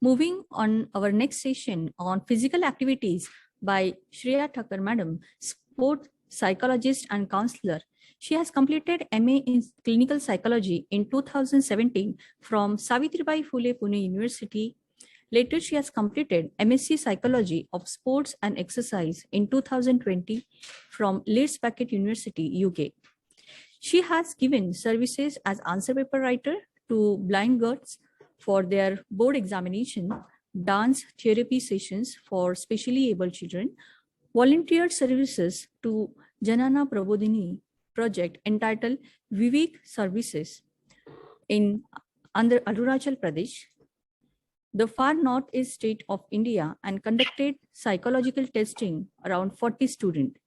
Moving on our next session on physical activities by Shreya Thakur Madam, sport psychologist and counselor. She has completed MA in clinical psychology in 2017 from Savitribai Phule Pune University. Later, she has completed MSc Psychology of Sports and Exercise in 2020 from Leeds Packet University, UK. She has given services as answer paper writer to blind girls for their board examination, dance therapy sessions for specially able children, volunteer services to Janana Prabodhini project entitled Vivek Services in Arunachal Pradesh, the far northeast state of India, and conducted psychological testing around 40 students.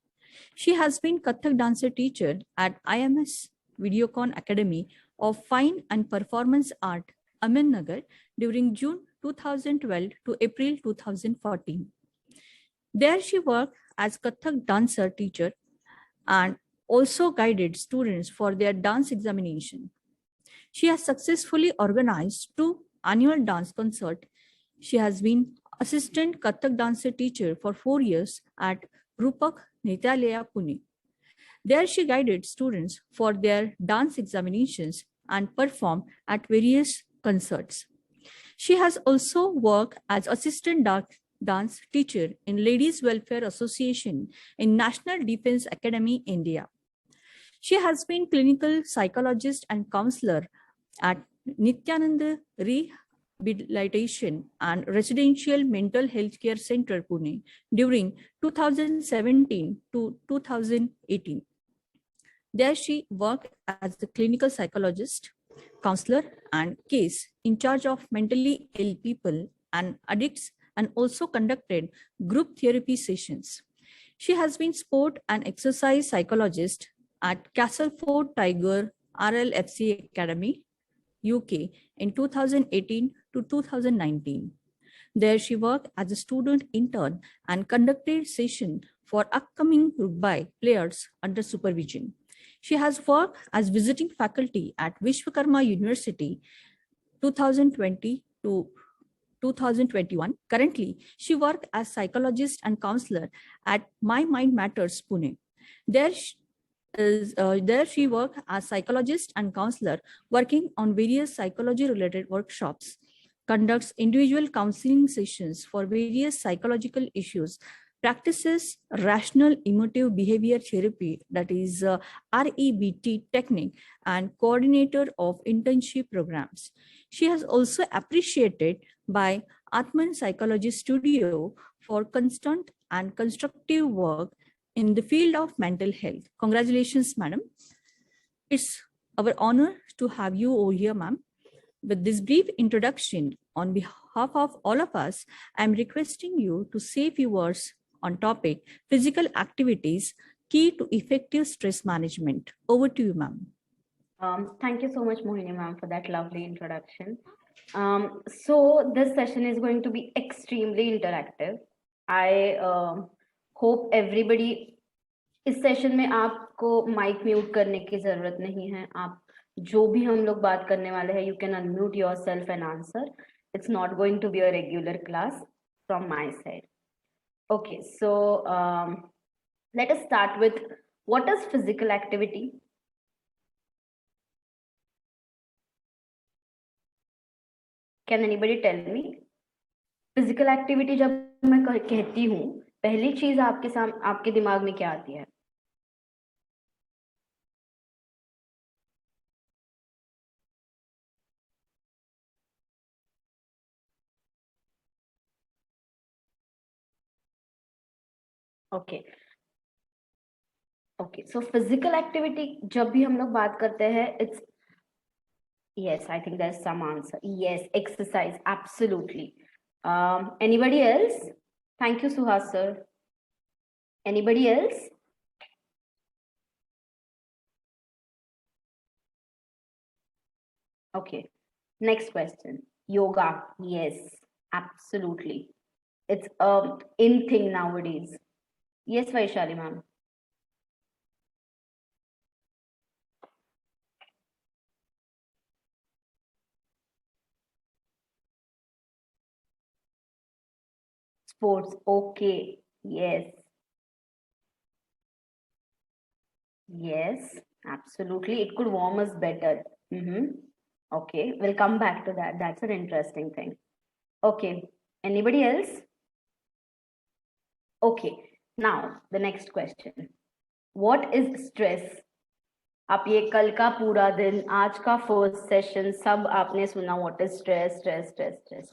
She has been Kathak dancer teacher at IMS Videocon Academy of Fine and Performance Art, Amin Nagar, during June 2012 to April 2014. There she worked as Kathak dancer teacher and also guided students for their dance examination. She has successfully organized 2 annual dance concerts. She has been assistant Kathak dancer teacher for 4 years at Rupak Nityalaya, Pune. There she guided students for their dance examinations and performed at various concerts. She has also worked as assistant dance teacher in Ladies Welfare Association in National Defense Academy, India. She has been clinical psychologist and counselor at Nityananda Rehabilitation and Residential Mental Health Care Center, Pune, during 2017 to 2018. There she worked as a clinical psychologist, counselor, and case in charge of mentally ill people and addicts, and also conducted group therapy sessions. She has been sport and exercise psychologist at Castleford Tiger RLFC Academy, UK in 2018 to 2019. There she worked as a student intern and conducted sessions for upcoming rugby players under supervision. She has worked as visiting faculty at Vishwakarma University 2020 to 2021. Currently, she works as psychologist and counselor at My Mind Matters, Pune. There she worked as psychologist and counselor, working on various psychology-related workshops, conducts individual counseling sessions for various psychological issues, practices rational emotive behavior therapy, that is REBT technique, and coordinator of internship programs. She has also appreciated by Atman Psychology Studio for constant and constructive work in the field of mental health. Congratulations, madam. It's our honor to have you over here, ma'am. With this brief introduction, on behalf of all of us, I'm requesting you to say a few words on topic physical activities, key to effective stress management. Over to you, ma'am. Thank you so much, Mohini ma'am, for that lovely introduction. So this session is going to be extremely interactive. I hope everybody, इस session में आपको mic mute करने की जरूरत नहीं है. आप जो भी हम लोग बात करने वाले हैं, you can unmute yourself and answer. It's not going to be a regular class from my side. Okay, so let us start with what is physical activity? Can anybody tell me? Physical activity जब मैं कहती हूँ, पहली चीज आपके दिमाग में क्या आती है? Okay. Okay, so physical activity जब भी हम लोग बात करते हैं, it's yes, I think there's some answer. Yes, exercise, absolutely. Anybody else? Thank you, Suhas sir. Anybody else? Okay, next question. Yoga, yes, absolutely. It's in thing nowadays. Yes, Vaishali ma'am. Sports. Okay. Yes. Yes. Absolutely. It could warm us better. Okay. We'll come back to that. That's an interesting thing. Okay. Anybody else? Okay. Now, the next question. What is stress? आप ये कल का पूरा दिन आज का first session सब आपने सुना what is stress stress stress stress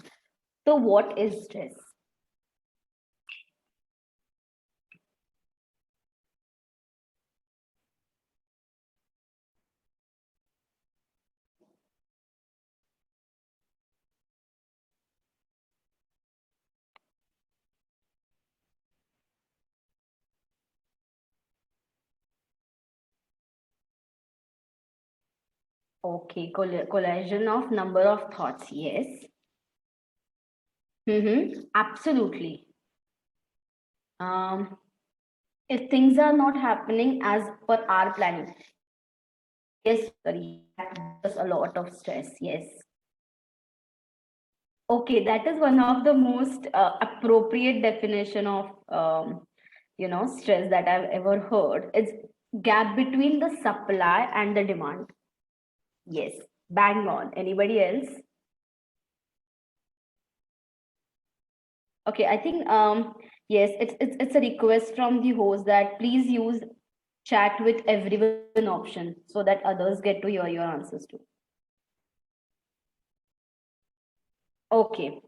तो what is stress okay collision of number of thoughts yes absolutely um if things are not happening as per our planning yes sorry that's a lot of stress yes okay that is one of the most appropriate definition of stress that I've ever heard. It's gap between the supply and the demand. Yes, bang on. Anybody else? Okay, I think yes, it's a request from the host that please use chat with everyone option so that others get to hear your answers too. Okay.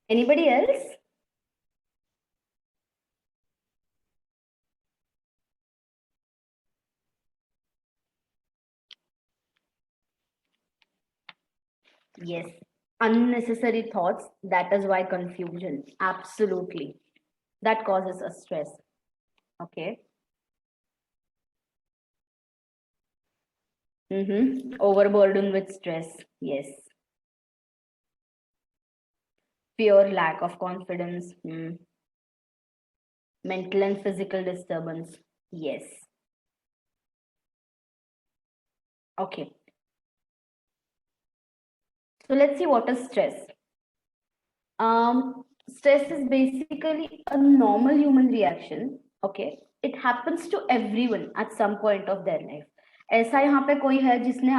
Anybody else? Yes, unnecessary thoughts. That is why confusion. Absolutely. That causes us stress. Okay. Overburdened with stress. Yes. Fear, lack of confidence. Mental and physical disturbance. Yes. Okay. So let's see what is stress. Stress is basically a normal human reaction. Okay. It happens to everyone at some point of their life. ऐसा यहाँ पे कोई है जिसने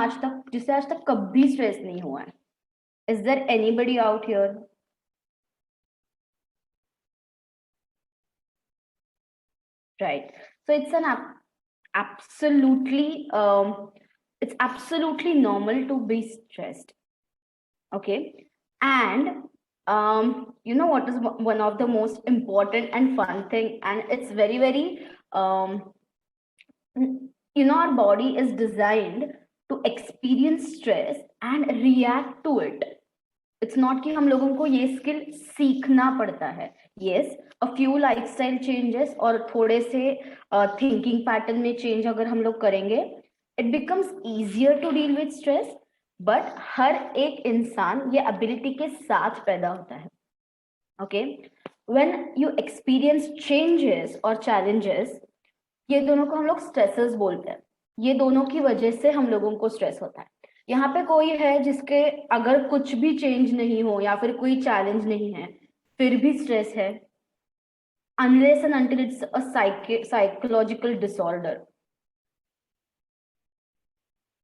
जिसे आज तक कभी स्ट्रेस नहीं हुआ है? Is there anybody out here? Right. So it's an absolutely it's absolutely normal to be stressed. Okay. And you know what is one of the most important and fun thing, and it's very, very our body is designed to experience stress and react to it. It's not कि हम लोगों को ये skill सीखना पड़ता है. Yes, a few lifestyle changes और थोड़े से thinking pattern में change अगर हम लोग करेंगे, it becomes easier to deal with stress. But हर एक इंसान ये ability के साथ पैदा होता है. Okay, when you experience changes or challenges, ये दोनों को हम लोग stresses बोलते हैं. ये दोनों की वजह से हम लोगों को स्ट्रेस होता है. यहाँ पे कोई है जिसके अगर कुछ भी चेंज नहीं हो या फिर कोई चैलेंज नहीं है फिर भी स्ट्रेस है? Unless and until it's a psychological disorder.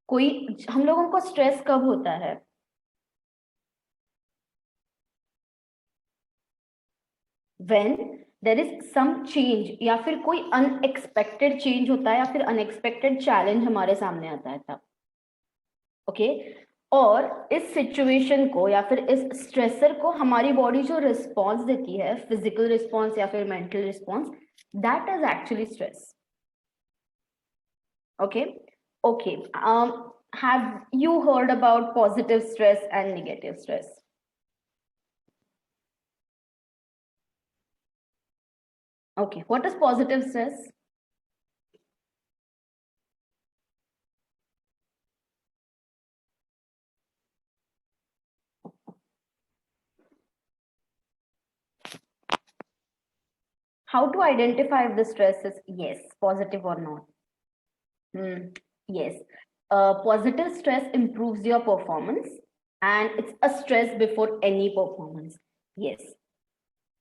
कोई हम लोगों को स्ट्रेस कब होता है? When there is some change या फिर कोई unexpected change होता है या फिर unexpected challenge हमारे सामने आता है तब. ओके और इस सिचुएशन को या फिर इस स्ट्रेसर को हमारी बॉडी जो रिस्पॉन्स देती है फिजिकल रिस्पॉन्स या फिर mental response that is actually stress. Okay okay have you heard about positive stress and negative stress? Okay, what is positive stress? How to identify if the stress is yes positive or not? Yes, positive stress improves your performance and it's a stress before any performance. Yes,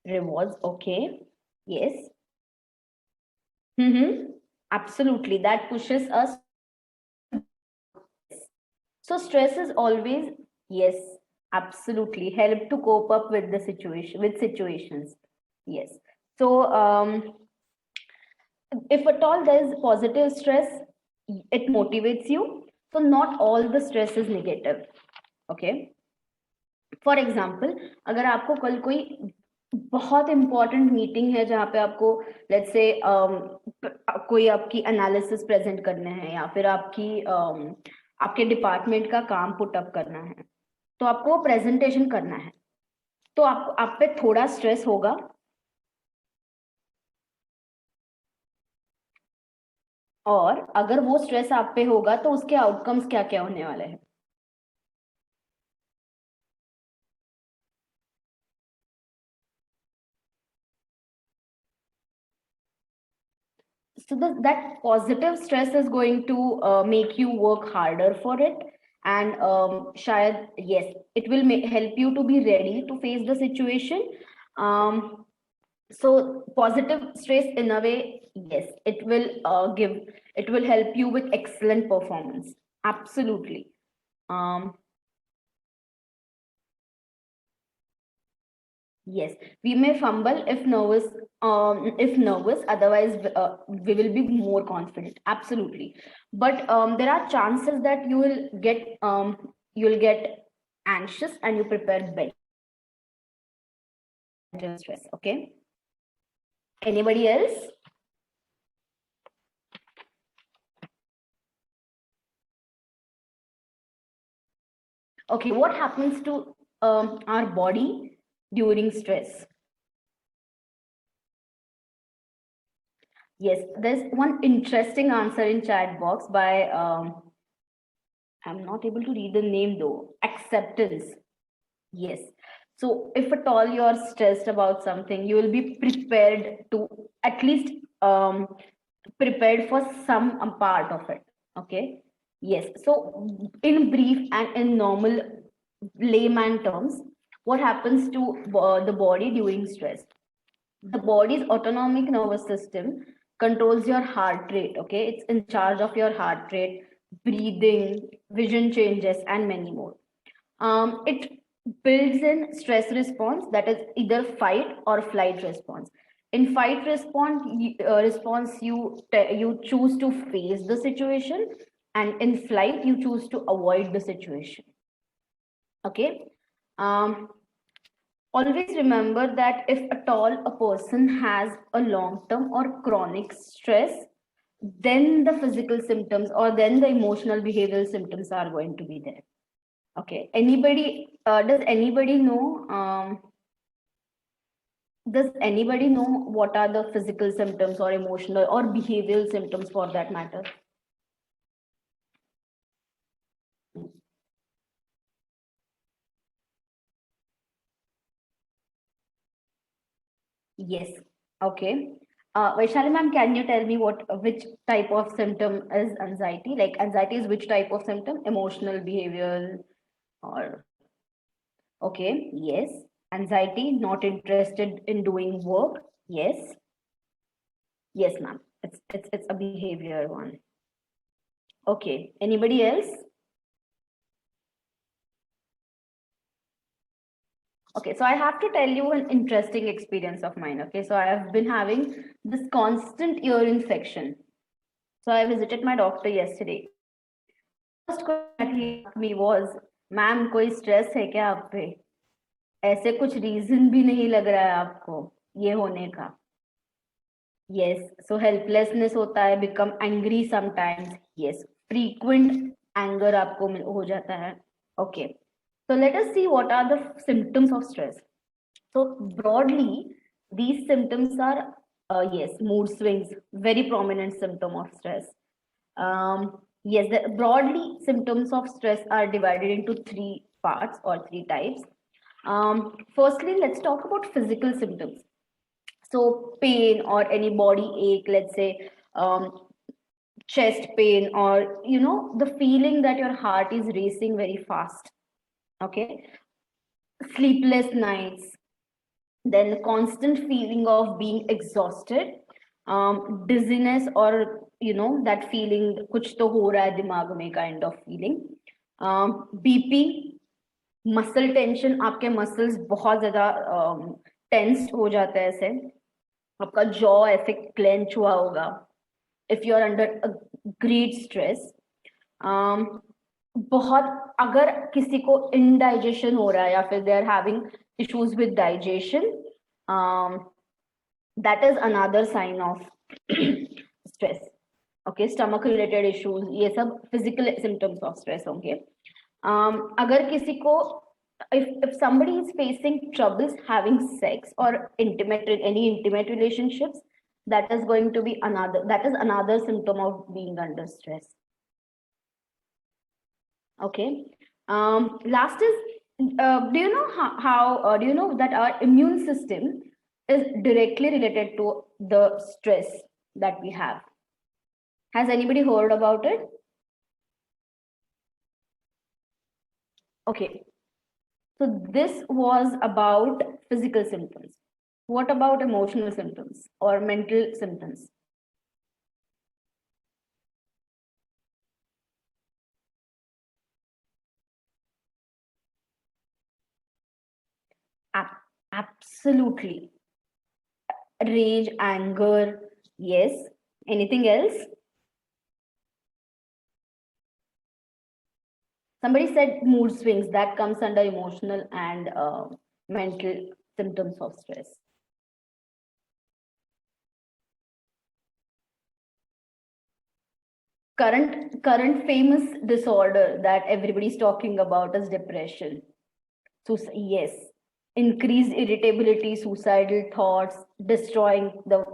Rewards, okay. Yes. Absolutely. That pushes us. So stress is always, yes, absolutely, help to cope up with the situation, with situations. Yes. So if at all there is positive stress, it motivates you. So not all the stress is negative. Okay. For example अगर आपको कल कोई बहुत important meeting है जहाँ पे आपको let's say कोई आपकी एनालिसिस प्रेजेंट करने हैं या फिर आपके डिपार्टमेंट का काम पुट अप करना है, तो आपको प्रेजेंटेशन करना है, तो आप पे थोड़ा स्ट्रेस होगा. और अगर वो स्ट्रेस आप पे होगा तो उसके आउटकम्स क्या क्या होने वाले हैं. So that positive stress is going to make you work harder for it, and shayad, yes, it will help you to be ready to face the situation. So positive stress in a way, yes, it will help you with excellent performance. Absolutely. Yes, we may fumble if nervous, otherwise we will be more confident. Absolutely. But there are chances that you'll get anxious and you prepare better. Stress, okay? Anybody else? Okay, what happens to our body during stress? Yes, there's one interesting answer in chat box by I'm not able to read the name though. Acceptance. Yes. So if at all you're stressed about something, you will be prepared to at least prepared for some part of it. Okay. Yes. So in brief and in normal layman terms, what happens to the body during stress? The body's autonomic nervous system controls your heart rate. Okay. It's in charge of your heart rate, breathing, vision changes, and many more. It builds in stress response, that is either fight or flight response. In fight response, you choose to face the situation, and in flight you choose to avoid the situation. Okay. Always remember that if at all a person has a long-term or chronic stress, then the physical symptoms or then the emotional behavioral symptoms are going to be there. Okay. Does anybody know what are the physical symptoms or emotional or behavioral symptoms for that matter? Yes. Okay. Vaishali ma'am, can you tell me which type of symptom is anxiety? Like anxiety is which type of symptom? Emotional, behavioral, or okay, yes. Anxiety, not interested in doing work. Yes. Yes, ma'am. It's a behavior one. Okay. Anybody else? Okay, so I have to tell you an interesting experience of mine. Okay, so I have been having this constant ear infection. So I visited my doctor yesterday. First question that he asked me was, "Ma'am, कोई stress है क्या आप पे? ऐसे कुछ reason भी नहीं लग रहा है आपको ये होने का?" Yes, so helplessness होता है, become angry sometimes. Yes, frequent anger आपको हो जाता है. Okay, so let us see what are the symptoms of stress. So broadly, these symptoms are, yes, mood swings, very prominent symptom of stress. Yes, broadly symptoms of stress are divided into three parts or three types. Firstly, let's talk about physical symptoms. So pain or any body ache, let's say chest pain, or the feeling that your heart is racing very fast. Okay, sleepless nights, then constant feeling of being exhausted, dizziness, or that feeling kuch to ho raha hai dimag mein kind of feeling, BP, muscle tension, आपके muscles बहुत ज्यादा tensed हो जाता है, ऐसे आपका jaw ऐसे clench हुआ होगा if you are under great stress. बहुत अगर किसी को इनडाइजेशन हो रहा है या फिर they are having issues with digestion, that is another sign of stress. Okay, stomach related issues, ये सब फिजिकल सिम्टम्स ऑफ स्ट्रेस होंगे। अगर किसी को if somebody is facing troubles having sex or any intimate relationships, that is going to be another symptom of being under stress. Okay. Last is, do you know how do you know that our immune system is directly related to the stress that we have? Has anybody heard about it? Okay. So this was about physical symptoms. What about emotional symptoms or mental symptoms? Absolutely. Rage, anger, yes. Anything else? Somebody said mood swings, that comes under emotional and mental symptoms of stress. Current famous disorder that everybody's talking about is depression. So yes, increased irritability, suicidal thoughts, destroying the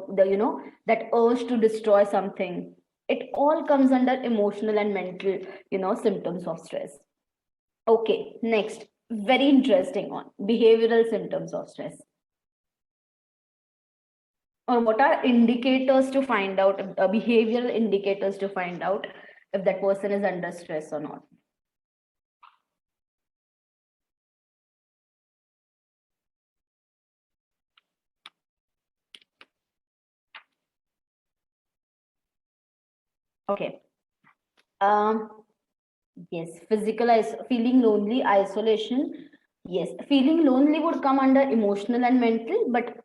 that urge to destroy something. It all comes under emotional and mental symptoms of stress. Okay, next, very interesting one, behavioral symptoms of stress. Or what are indicators to find out, behavioral indicators to find out if that person is under stress or not? Okay. Yes, feeling lonely, isolation. Yes, feeling lonely would come under emotional and mental, but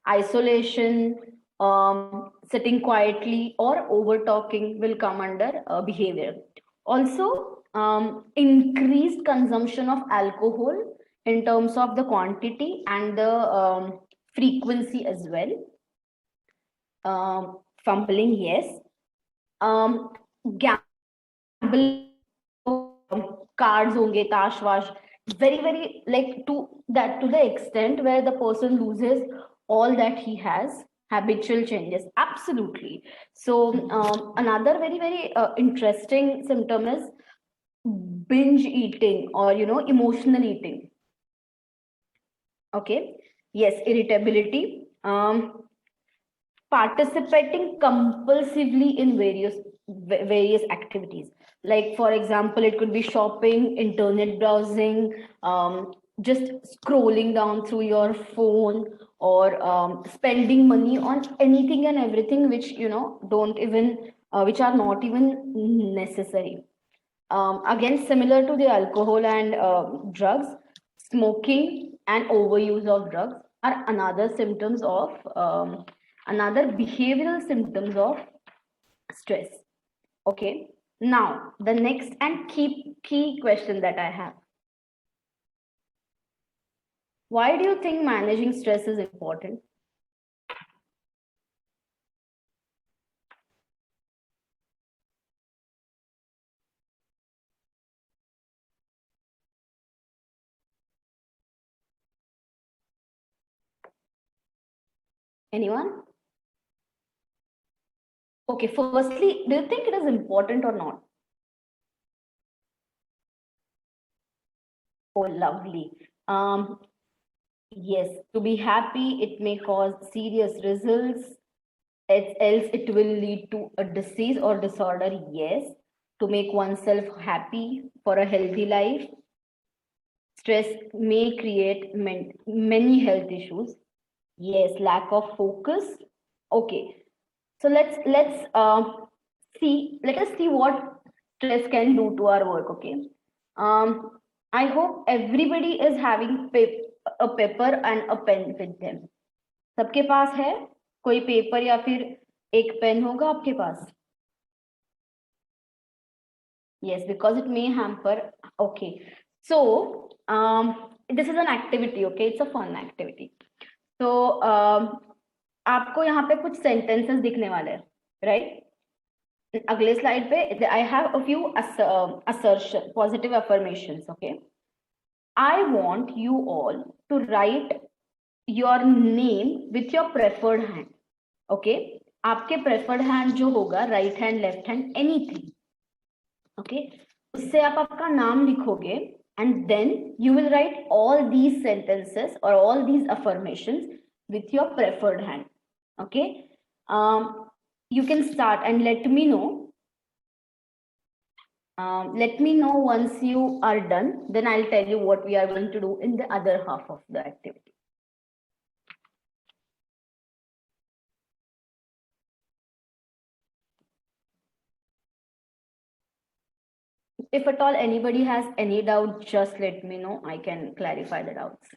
isolation, sitting quietly, or over talking will come under behavior. Also, increased consumption of alcohol in terms of the quantity and the frequency as well. Fumbling, yes. Gambling, cards honge, tash wash, very like to the extent where the person loses all that he has, habitual changes, absolutely. So another very interesting symptom is binge eating or emotional eating. Okay, yes, irritability, participating compulsively in various activities, like for example it could be shopping, internet browsing, just scrolling down through your phone, or spending money on anything and everything which don't even which are not even necessary. Again, similar to the alcohol and drugs, smoking and overuse of drugs are another symptoms of another behavioral symptoms of stress. Okay, now the next and key question that I have: why do you think managing stress is important? Anyone? Okay, firstly, do you think it is important or not? Oh, lovely. Yes, to be happy, it may cause serious results. Else, it will lead to a disease or disorder. Yes, to make oneself happy for a healthy life. Stress may create many health issues. Yes, lack of focus. Okay, so let us see what stress can do to our work. Okay, um, I hope everybody is having a paper and a pen with them. सबके पास है कोई paper या फिर एक pen होगा आपके पास? Yes, because it may hamper. Okay, so this is an activity. Okay, it's a fun activity. So आपको यहाँ पे कुछ sentences दिखने वाले हैं, right? अगले slide पे I have a few assertion, positive affirmations. Okay, I want you all to write your name with your preferred hand. Okay, आपके preferred hand जो होगा right hand, left hand, anything. Okay, उससे आप आपका नाम लिखोगे and then you will write all these sentences or all these affirmations with your preferred hand. Okay, you can start and let me know. Let me know once you are done, then I'll tell you what we are going to do in the other half of the activity. If at all anybody has any doubt, just let me know. I can clarify the doubts.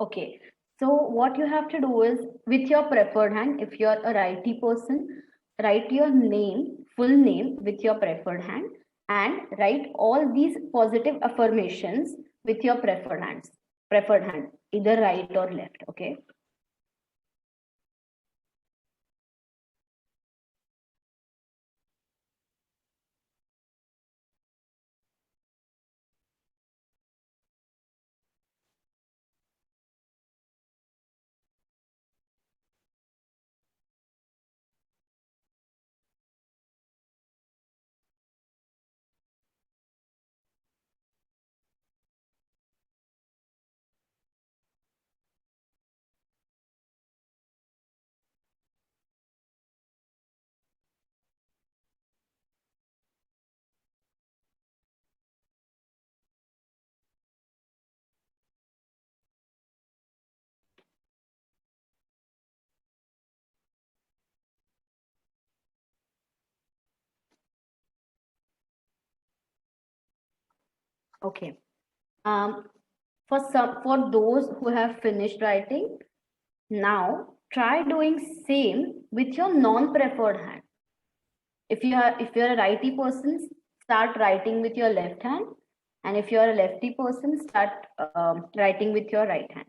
Okay, so what you have to do is with your preferred hand, if you're a righty person, write your name, full name with your preferred hand and write all these positive affirmations with your preferred hand, either right or left. Okay. Okay. For those who have finished writing, now try doing same with your non-preferred hand. If you're a righty person, start writing with your left hand, and if you're a lefty person, start writing with your right hand.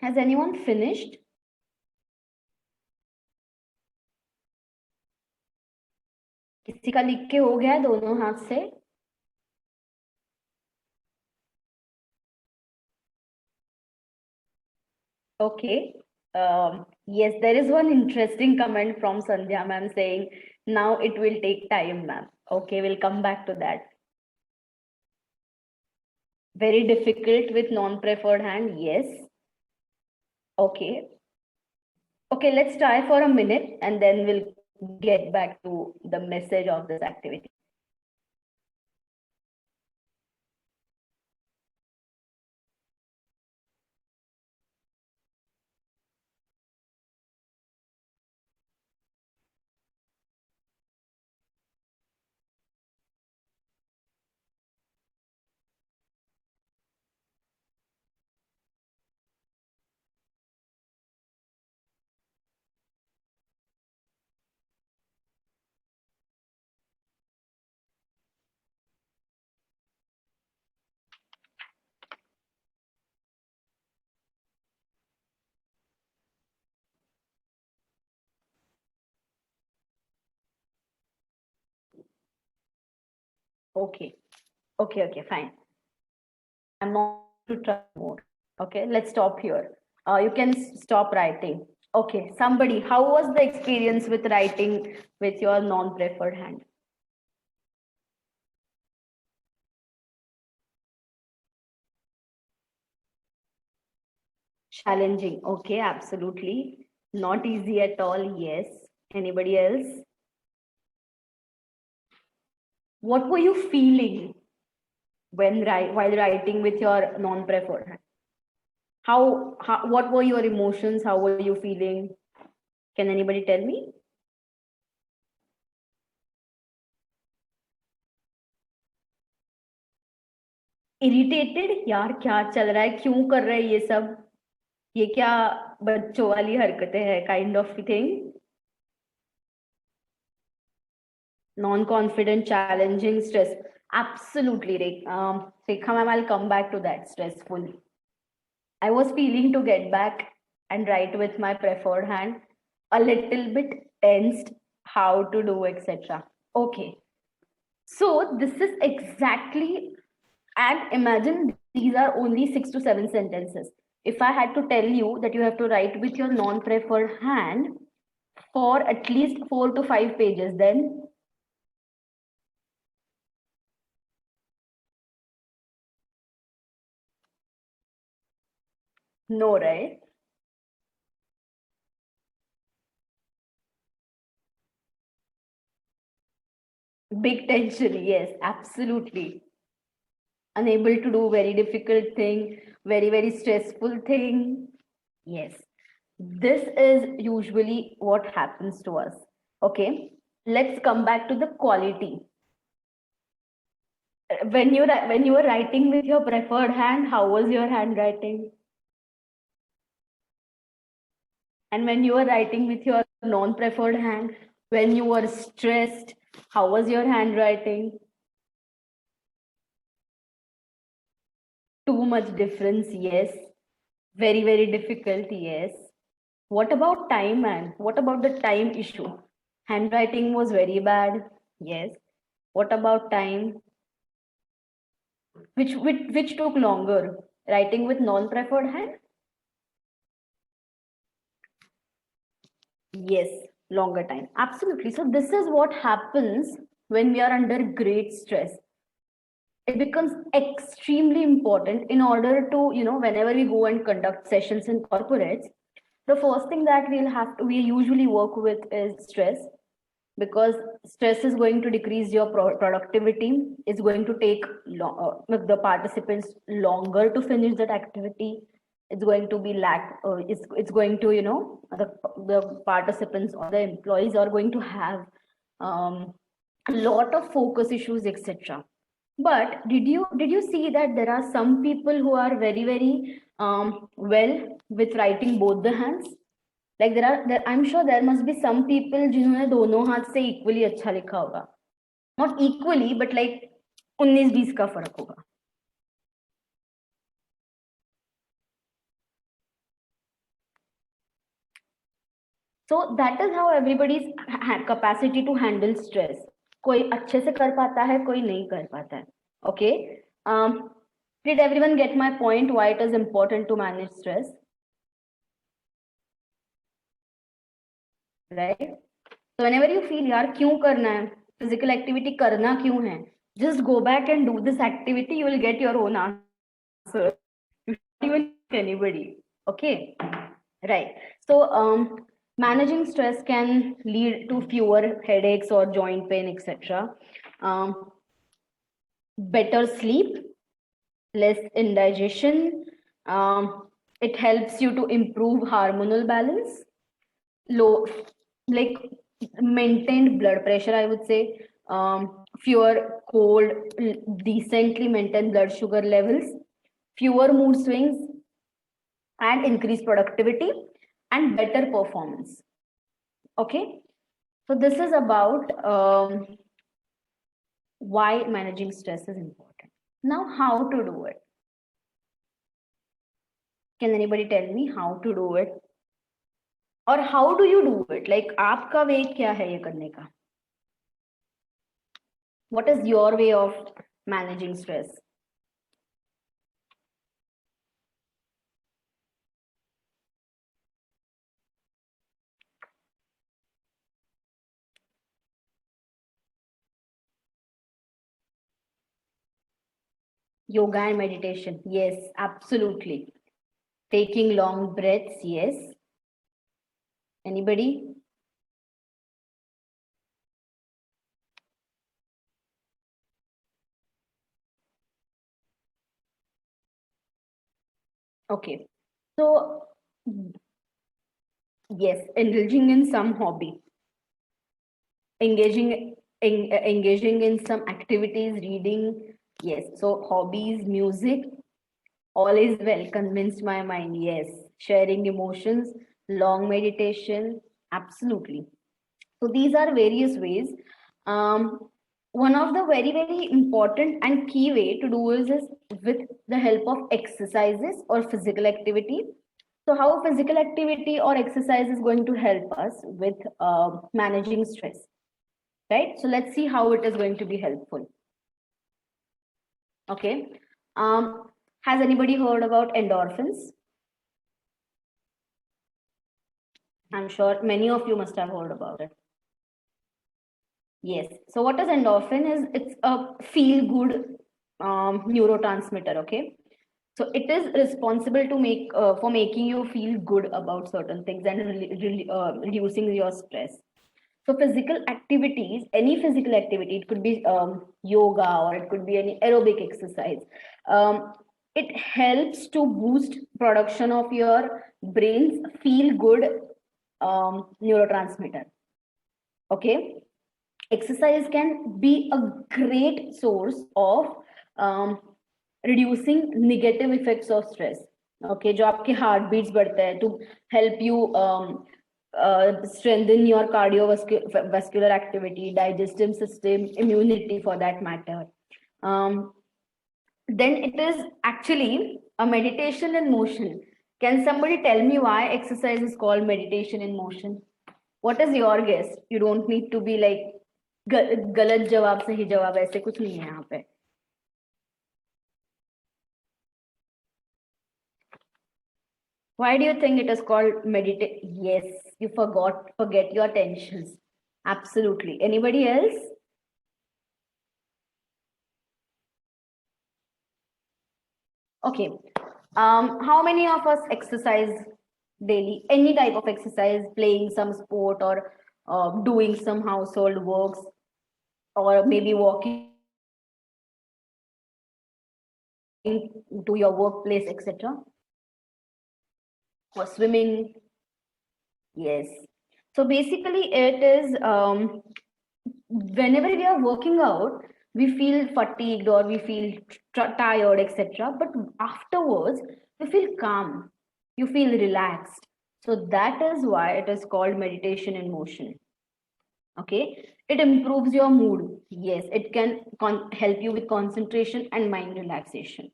Has anyone finished? किसी का लिख के हो गया दोनों हाथ से? Okay. Yes, there is one interesting comment from Sandhya ma'am saying, now it will take time, ma'am. Okay, we'll come back to that. Very difficult with non-preferred hand, yes. Okay. Okay, let's try for a minute and then we'll get back to the message of this activity. Okay. Okay, fine. I'm not to try more. Okay, let's stop here. You can stop writing. Okay, somebody, how was the experience with writing with your non-preferred hand? Challenging. Okay, absolutely. Not easy at all. Yes. Anybody else? What were you feeling while writing with your non-preferred hand? What were your emotions? How were you feeling? Can anybody tell me? Irritated यार क्या चल रहा है क्यों कर रहे हैं ये सब ये क्या बच्चों वाली हरकतें हैं kind of thing non confident challenging stress absolutely Rekha ma'am, I'll come back to that. Stressful. I was feeling to get back and write with my preferred hand, a little bit tensed, how to do, etc. Okay, so this is exactly. And imagine these are only 6 to 7 sentences. If I had to tell you that you have to write with your non-preferred hand for at least 4 to 5 pages, then no, right? Big tension, yes, absolutely. Unable to do very difficult thing, very stressful thing. Yes, this is usually what happens to us. Okay, let's come back to the quality. When you were writing with your preferred hand, how was your handwriting? And when you were writing with your non-preferred hand, when you were stressed, how was your handwriting? Too much difference, yes. Very difficult, yes. What about time, man? What about the time issue? Handwriting was very bad, yes. What about time? Which took longer? Writing with non-preferred hand? Yes, longer time. Absolutely. So this is what happens when we are under great stress. It becomes extremely important in order to, whenever we go and conduct sessions in corporates, the first thing that we usually work with is stress, because stress is going to decrease your productivity. It's going to take the participants longer to finish that activity. It's going to be it's going to, the participants or the employees are going to have a lot of focus issues, etc. But did you see that there are some people who are very well with writing both the hands? Like I'm sure there must be some people जिन्होंने दोनों हाथ से equally अच्छा लिखा होगा. Not equally, but like 19-20 का फर्क होगा. So that is how everybody's capacity to handle stress. कोई अच्छे से कर पाता है, कोई नहीं कर पाता है. Okay. Did everyone get my point? Why it is important to manage stress? right? So whenever you feel यार क्यों करना है, physical activity करना क्यों है, just go back and do this activity, you will get your own answer. You don't even ask anybody. Okay, right? So managing stress can lead to fewer headaches or joint pain, etc. Better sleep, less indigestion. It helps you to improve hormonal balance, low, like maintained blood pressure, I would say. Fewer cold, decently maintained blood sugar levels, fewer mood swings, and increased productivity and better performance. Okay, so this is about why managing stress is important. Now, how to do it? Can anybody tell me how to do it? Or how do you do it? Like, आपका way क्या है ये करने का? What is your way of managing stress? Yoga and meditation. Yes, absolutely. Taking long breaths. Yes. Anybody? Okay. So, yes, indulging in some hobby, engaging in some activities, reading. Yes. So hobbies, music, all is well. Convinced my mind. Yes. Sharing emotions, long meditation. Absolutely. So these are various ways. One of the very important and key way to do is with the help of exercises or physical activity. So how physical activity or exercise is going to help us with managing stress, right? So let's see how it is going to be helpful. Okay. Has anybody heard about endorphins? I'm sure many of you must have heard about it. Yes. So what is endorphin is it's a feel good neurotransmitter. Okay. So it is responsible to make for making you feel good about certain things and reducing your stress. So physical activities, any physical activity, it could be yoga or it could be any aerobic exercise. It helps to boost production of your brain's feel good neurotransmitter. Okay, exercise can be a great source of reducing negative effects of stress. Okay, जो आपके heart beats बढ़ते हैं to help you strengthen your cardiovascular activity, digestive system, immunity for that matter. Then it is actually a meditation in motion. Can somebody tell me why exercise is called meditation in motion? What is your guess? You don't need to be like गलत जवाब सही जवाब ऐसे कुछ नहीं है यहाँ पे. Why do you think it is called meditate? Yes, you forget your tensions. Absolutely. Anybody else? Okay. How many of us exercise daily? Any type of exercise, playing some sport or doing some household works, or maybe walking to your workplace, etc. Or swimming. Yes. So basically, it is whenever we are working out, we feel fatigued or we feel tired, etc. But afterwards, we feel calm. You feel relaxed. So that is why it is called meditation in motion. Okay, it improves your mood. Yes, it can help you with concentration and mind relaxation.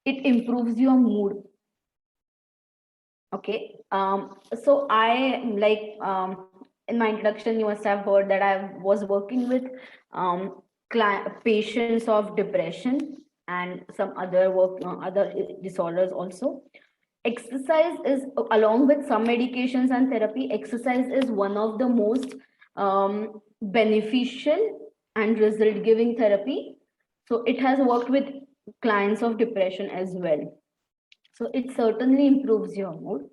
It improves your mood. Okay, so I like in my introduction, you must have heard that I was working with patients of depression and some other other disorders also. exercise is, along with some medications and therapy, exercise is one of the most beneficial and result giving therapy. So it has worked with clients of depression as well. So it certainly improves your mood.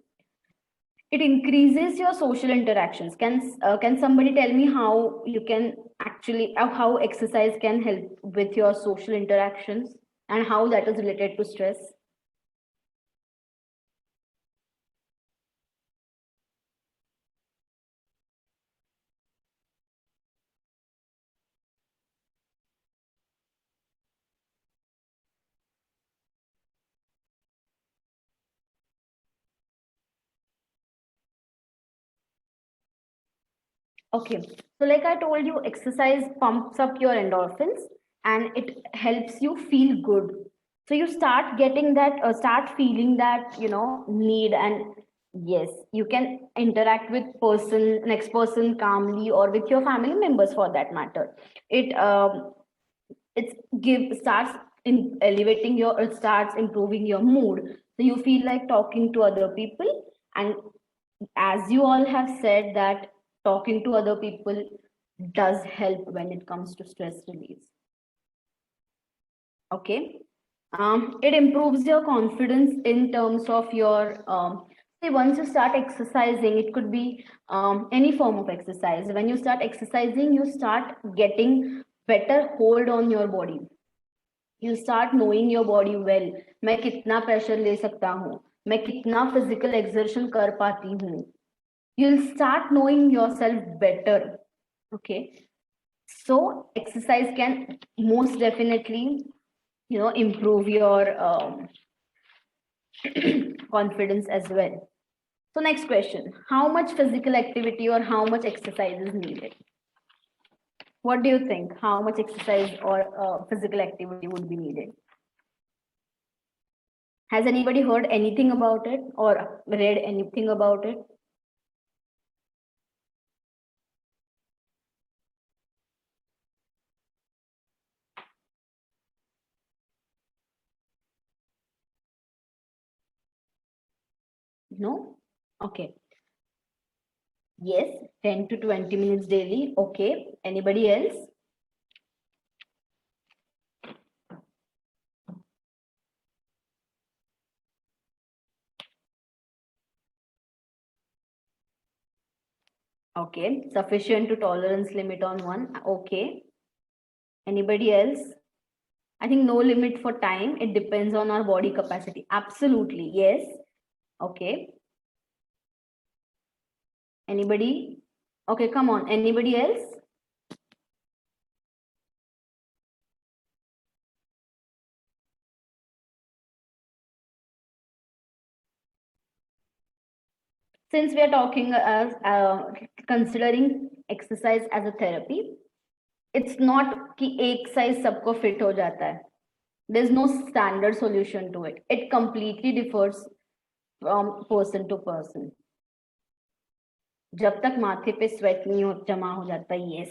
It increases your social interactions. Can somebody tell me how you can actually, how exercise can help with your social interactions and how that is related to stress? Okay, so like I told you, exercise pumps up your endorphins and it helps you feel good. So you start getting that, start feeling that, need, and yes, you can interact with next person calmly, or with your family members for that matter. It starts in elevating your, it starts improving your mood. So you feel like talking to other people, and as you all have said that talking to other people does help when it comes to stress release. Okay. It improves your confidence in terms of your, say once you start exercising, it could be any form of exercise. When you start exercising, you start getting better hold on your body. You start knowing your body well. मैं कितना pressure ले सकता हूँ, मैं कितना physical exertion कर पाती हूँ. You'll start knowing yourself better. Okay. So exercise can most definitely, improve your confidence as well. So next question, how much physical activity or how much exercise is needed? What do you think? How much exercise or physical activity would be needed? Has anybody heard anything about it or read anything about it? No? Okay. Yes, 10 to 20 minutes daily. Okay. Anybody else? Okay. Sufficient to tolerance limit on one. Okay. Anybody else? I think no limit for time. It depends on our body capacity. Absolutely. Yes. Okay. Anybody? Okay, come on. Anybody else? Since we are talking as considering exercise as a therapy, it's not कि एक size सबको fit हो जाता है. There's no standard solution to it. It completely differs from person to person. जब तक माथे पे sweat नहीं हो जमा हो जाता, yes.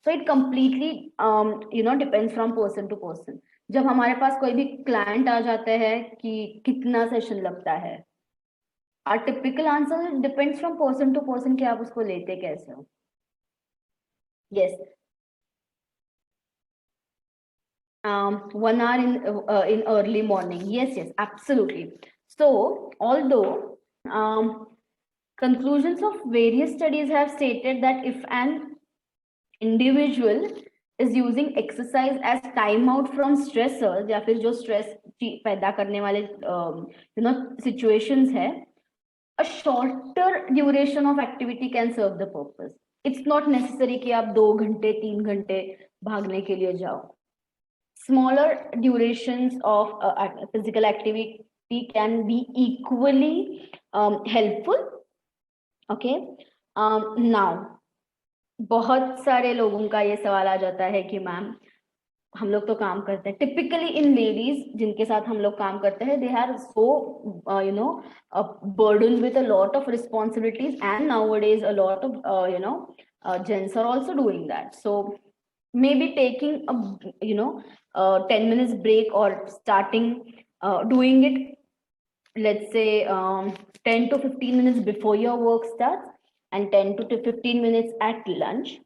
So it completely depends from person to person. जब हमारे पास कोई भी client आ जाता है कि कितना session लगता है, our typical answer depends from person to person कि आप उसको लेते कैसे हो. Yes. 1 hour in early morning. Yes, absolutely. So although conclusions of various studies have stated that if an individual is using exercise as time out from stressors या फिर जो stress पैदा करने वाले situations है, a shorter duration of activity can serve the purpose. It's not necessary कि आप 2 घंटे 3 घंटे भागने के लिए जाओ. Smaller durations of physical activity can be equally helpful. Okay. Now बहुत सारे लोगों का ये सवाल आ जाता है कि मैम हम लोग तो काम करते हैं, टिपिकली इन लेडीज जिनके साथ हम लोग काम करते हैं, they are so burdened with a lot of responsibilities, and nowadays a lot of gents are also doing that. So maybe taking a 10 minutes break or starting doing it let's say 10 to 15 minutes before your work starts and 10 to 15 minutes at lunch,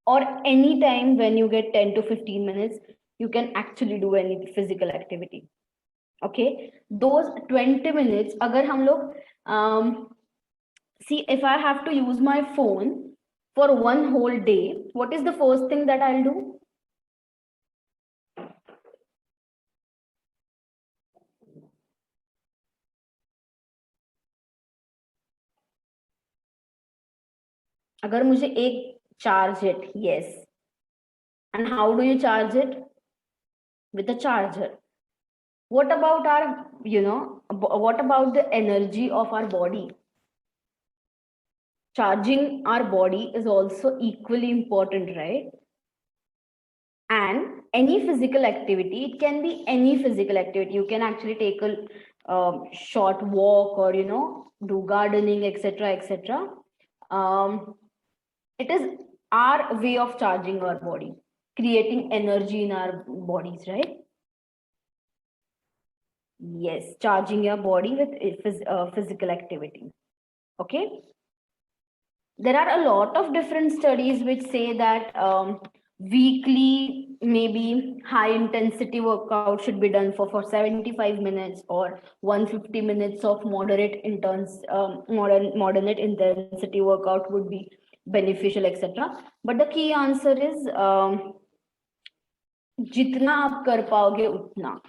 or any time when you get 10 to 15 minutes, you can actually do any physical activity. Okay, those 20 minutes, agar hum log, see, if I have to use my phone for one whole day, what is the first thing that I'll do? अगर मुझे एक charge it, yes. And how do you charge it? With a charger. What about our, what about the energy of our body? Charging our body is also equally important, right? And any physical activity, it can be any physical activity. You can actually take a short walk, or do gardening, etc., etc. It is our way of charging our body, creating energy in our bodies, right? Yes, charging your body with physical activity. Okay. There are a lot of different studies which say that weekly, maybe high intensity workout should be done for 75 minutes, or 150 minutes of moderate moderate intensity workout would be beneficial, etc. But the key answer is jitna aap kar paoge utna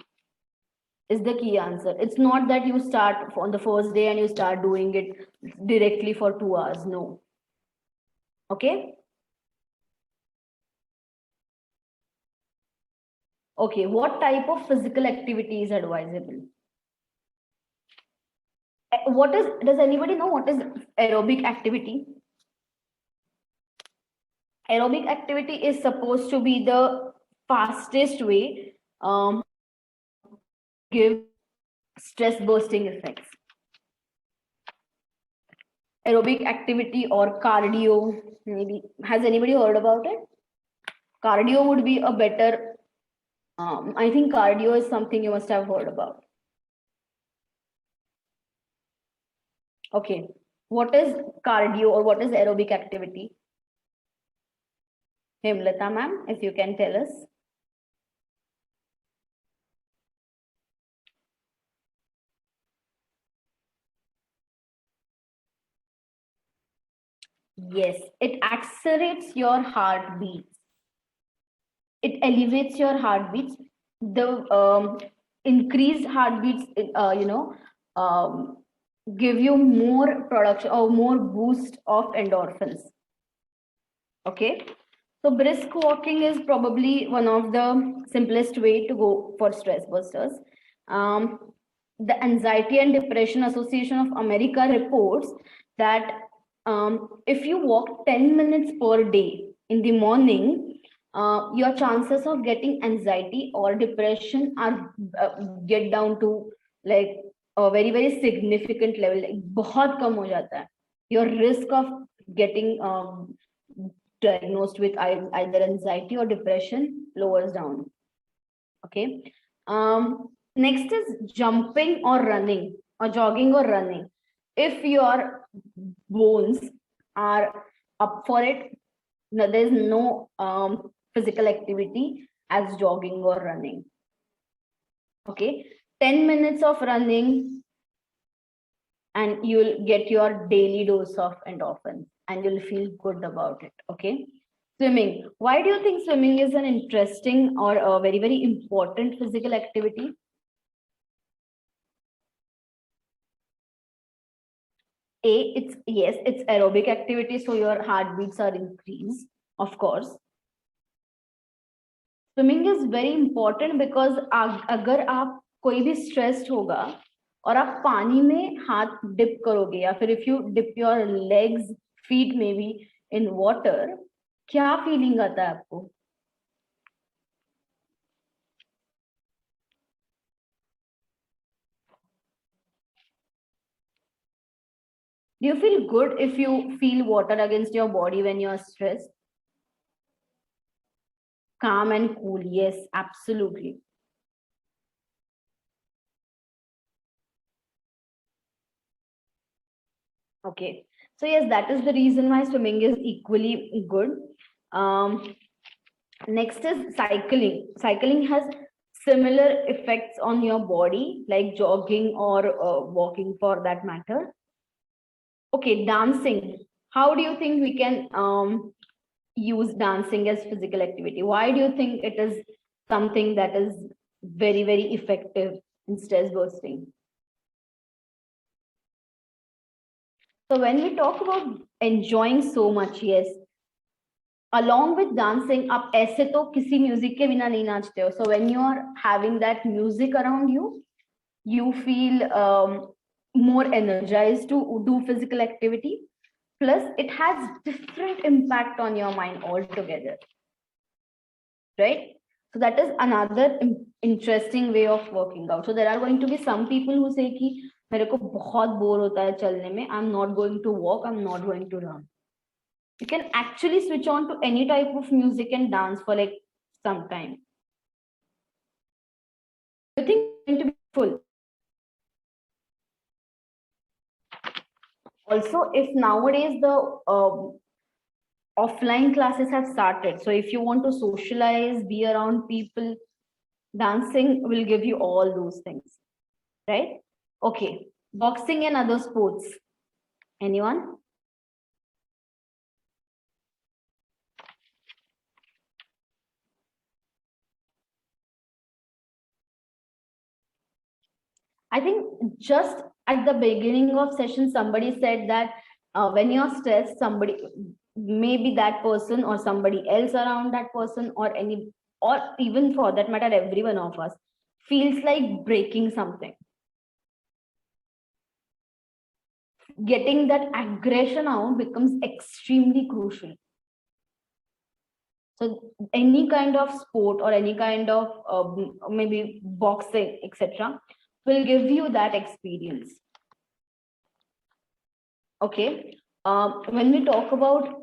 is the key answer. It's not that you start on the first day and you start doing it directly for 2 hours. No. Okay. Okay, what type of physical activity is advisable? Does anybody know what is aerobic activity? Aerobic activity is supposed to be the fastest way give stress bursting effects. Aerobic activity or cardio, maybe. Has anybody heard about it? Cardio would be a better, I think cardio is something you must have heard about. Okay, what is cardio or what is aerobic activity? Hemlata ma'am, if you can tell us. Yes, it accelerates your heartbeats. It elevates your heartbeats. The increased heartbeats, give you more production or more boost of endorphins. Okay, so brisk walking is probably one of the simplest way to go for stress busters. The Anxiety and Depression Association of America reports that if you walk 10 minutes per day in the morning, your chances of getting anxiety or depression are get down to like a very very significant level. Like, बहुत कम हो जाता है. Your risk of getting diagnosed with either anxiety or depression lowers down. Okay. Next is jumping or running, or jogging or running. If your bones are up for it, no, there's no physical activity as jogging or running. Okay, 10 minutes of running and you'll get your daily dose of endorphins and you'll feel good about it. Okay. Swimming. Why do you think swimming is an interesting or a very, very important physical activity? It's aerobic activity, so your heartbeats are increased, of course. Swimming is very important because अगर आप कोई भी stressed होगा और आप पानी में हाथ dip करोगे, या फिर if you dip your legs, feet maybe in water, क्या feeling आता है आपको? Do you feel good if you feel water against your body when you're stressed? Calm and cool. Yes, absolutely. Okay, so yes, that is the reason why swimming is equally good. Next is cycling. Cycling has similar effects on your body, like jogging or walking for that matter. Okay, dancing. How do you think we can use dancing as physical activity? Why do you think it is something that is very, very effective in stress bursting? So when we talk about enjoying so much, yes, along with dancing, आप ऐसे तो किसी music के बिना नहीं नाचते हो. So when you are having that music around you, you feel more energized to do physical activity. Plus, it has different impact on your mind altogether, right? So that is another interesting way of working out. So there are going to be some people who say कि मेरे को बहुत bore होता है चलने में, I'm not going to walk, I'm not going to run. You can actually switch on to any type of music and dance for like some time. You think it's going to be full? Also, if nowadays the offline classes have started, so if you want to socialize, be around people, dancing will give you all those things, right? Okay, boxing and other sports. Anyone? I think just at the beginning of session, somebody said that when you're stressed, somebody, maybe that person or somebody else around that person or any, or even for that matter, every one of us feels like breaking something. Getting that aggression out becomes extremely crucial. So any kind of sport or any kind of maybe boxing, etc., will give you that experience. Okay. When we talk about,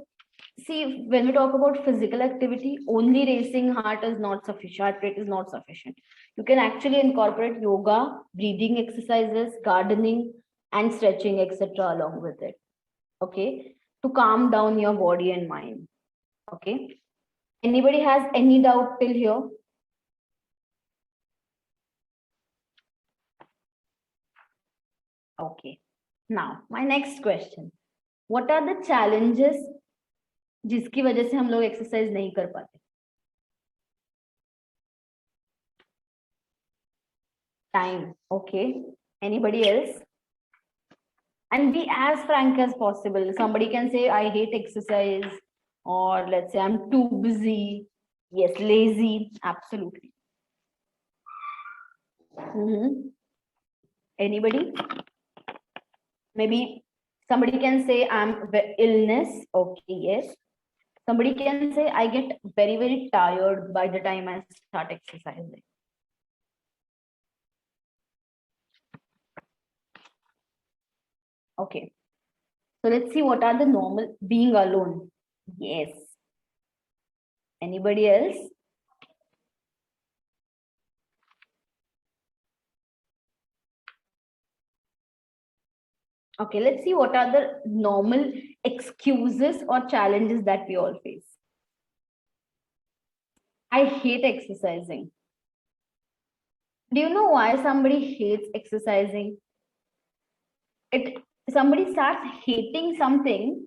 see, when we talk about physical activity, only racing heart is not sufficient. Heart rate is not sufficient. You can actually incorporate yoga, breathing exercises, gardening, and stretching, etc., along with it. Okay, to calm down your body and mind. Okay. Anybody has any doubt till here? Okay. Now, my next question. What are the challenges जिसकी वजह से हम लोग exercise नहीं कर पाते? Time. Okay. Anybody else? And be as frank as possible. Somebody can say, I hate exercise, or let's say, I'm too busy. Yes, lazy. Absolutely. Anybody? Maybe somebody can say, I'm illness. Okay, yes. Somebody can say, I get very, very tired by the time I start exercising. Okay. So let's see what are the normal being alone. Yes. Anybody else? Okay, let's see what are the normal excuses or challenges that we all face. I hate exercising. Do you know why somebody hates exercising? Somebody starts hating something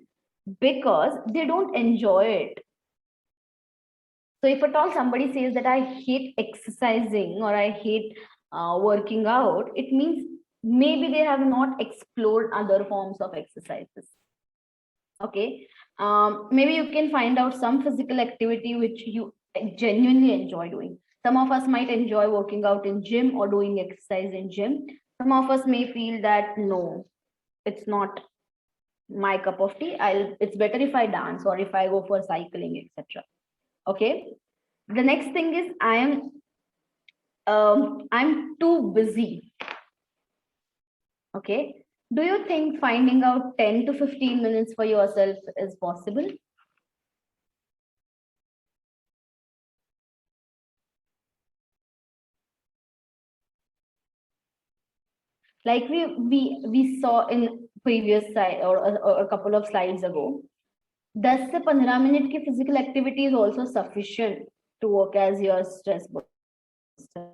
because they don't enjoy it. So if at all somebody says that I hate exercising or I hate working out, it means maybe they have not explored other forms of exercises. Okay, maybe you can find out some physical activity which you genuinely enjoy doing. Some of us might enjoy working out in gym or doing exercise in gym. Some of us may feel that no, it's not my cup of tea. It's better if I dance or if I go for cycling, etc. Okay. The next thing is I'm too busy. Okay. Do you think finding out 10 to 15 minutes for yourself is possible? Like we saw in previous slide or a couple of slides ago, 10 से 15 minute की physical activity is also sufficient to work as your stress buster.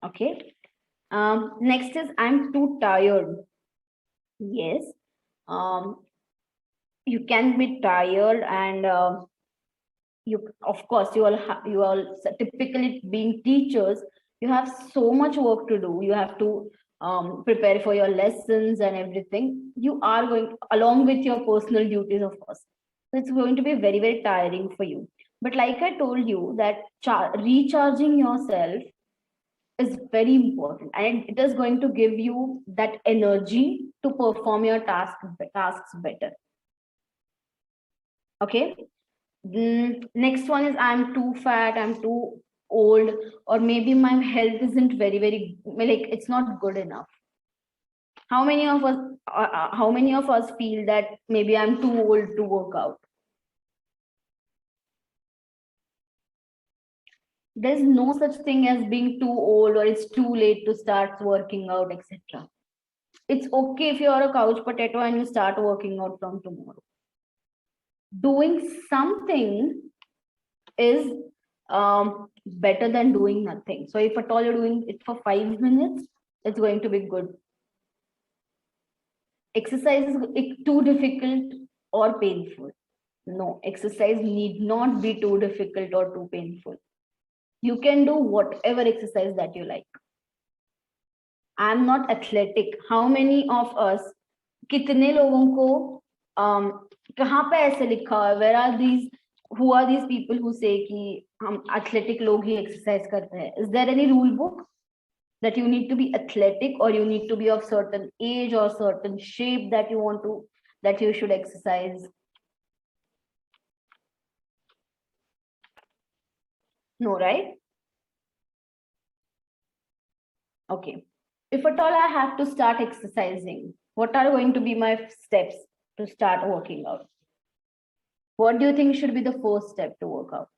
Okay. Next is I'm too tired. Yes. You can be tired, and you, of course, you all typically being teachers, you have so much work to do. You have to prepare for your lessons and everything. You are going along with your personal duties, of course. So it's going to be very, very tiring for you. But like I told you, that recharging yourself is very important, and it is going to give you that energy to perform your tasks better. Okay. Next one is I'm too fat, I'm too old, or maybe my health isn't very, very, like, it's not good enough. How many of us feel that maybe I'm too old to work out? There's no such thing as being too old or it's too late to start working out, etc. It's okay if you're a couch potato and you start working out from tomorrow. Doing something is better than doing nothing. So if at all you're doing it for 5 minutes, it's going to be good. Exercise is too difficult or painful? No, exercise need not be too difficult or too painful. You can do whatever exercise that you like. I'm not athletic. How many of us, कितने लोगों को कहाँ पे ऐसे लिखा है? Where are these? Who are these people who say कि हम athletic लोग ही exercise करते हैं? Is there any rule book that you need to be athletic or you need to be of certain age or certain shape that you should exercise? No, right? Okay. If at all I have to start exercising, what are going to be my steps to start working out? What do you think should be the first step to work out?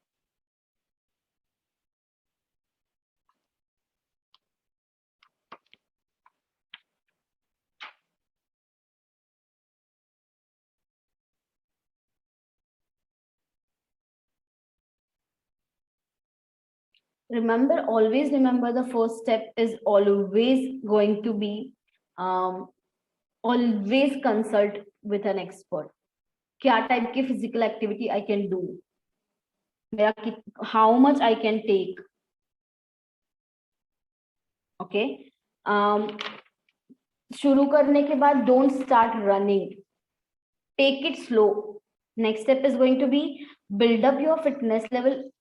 Always remember the first step is always going to be always consult with an expert. क्या type की physical activity I can do? How much I can take? Okay. शुरू करने के बाद don't start running. Take it slow. Next step is going to be build up your fitness level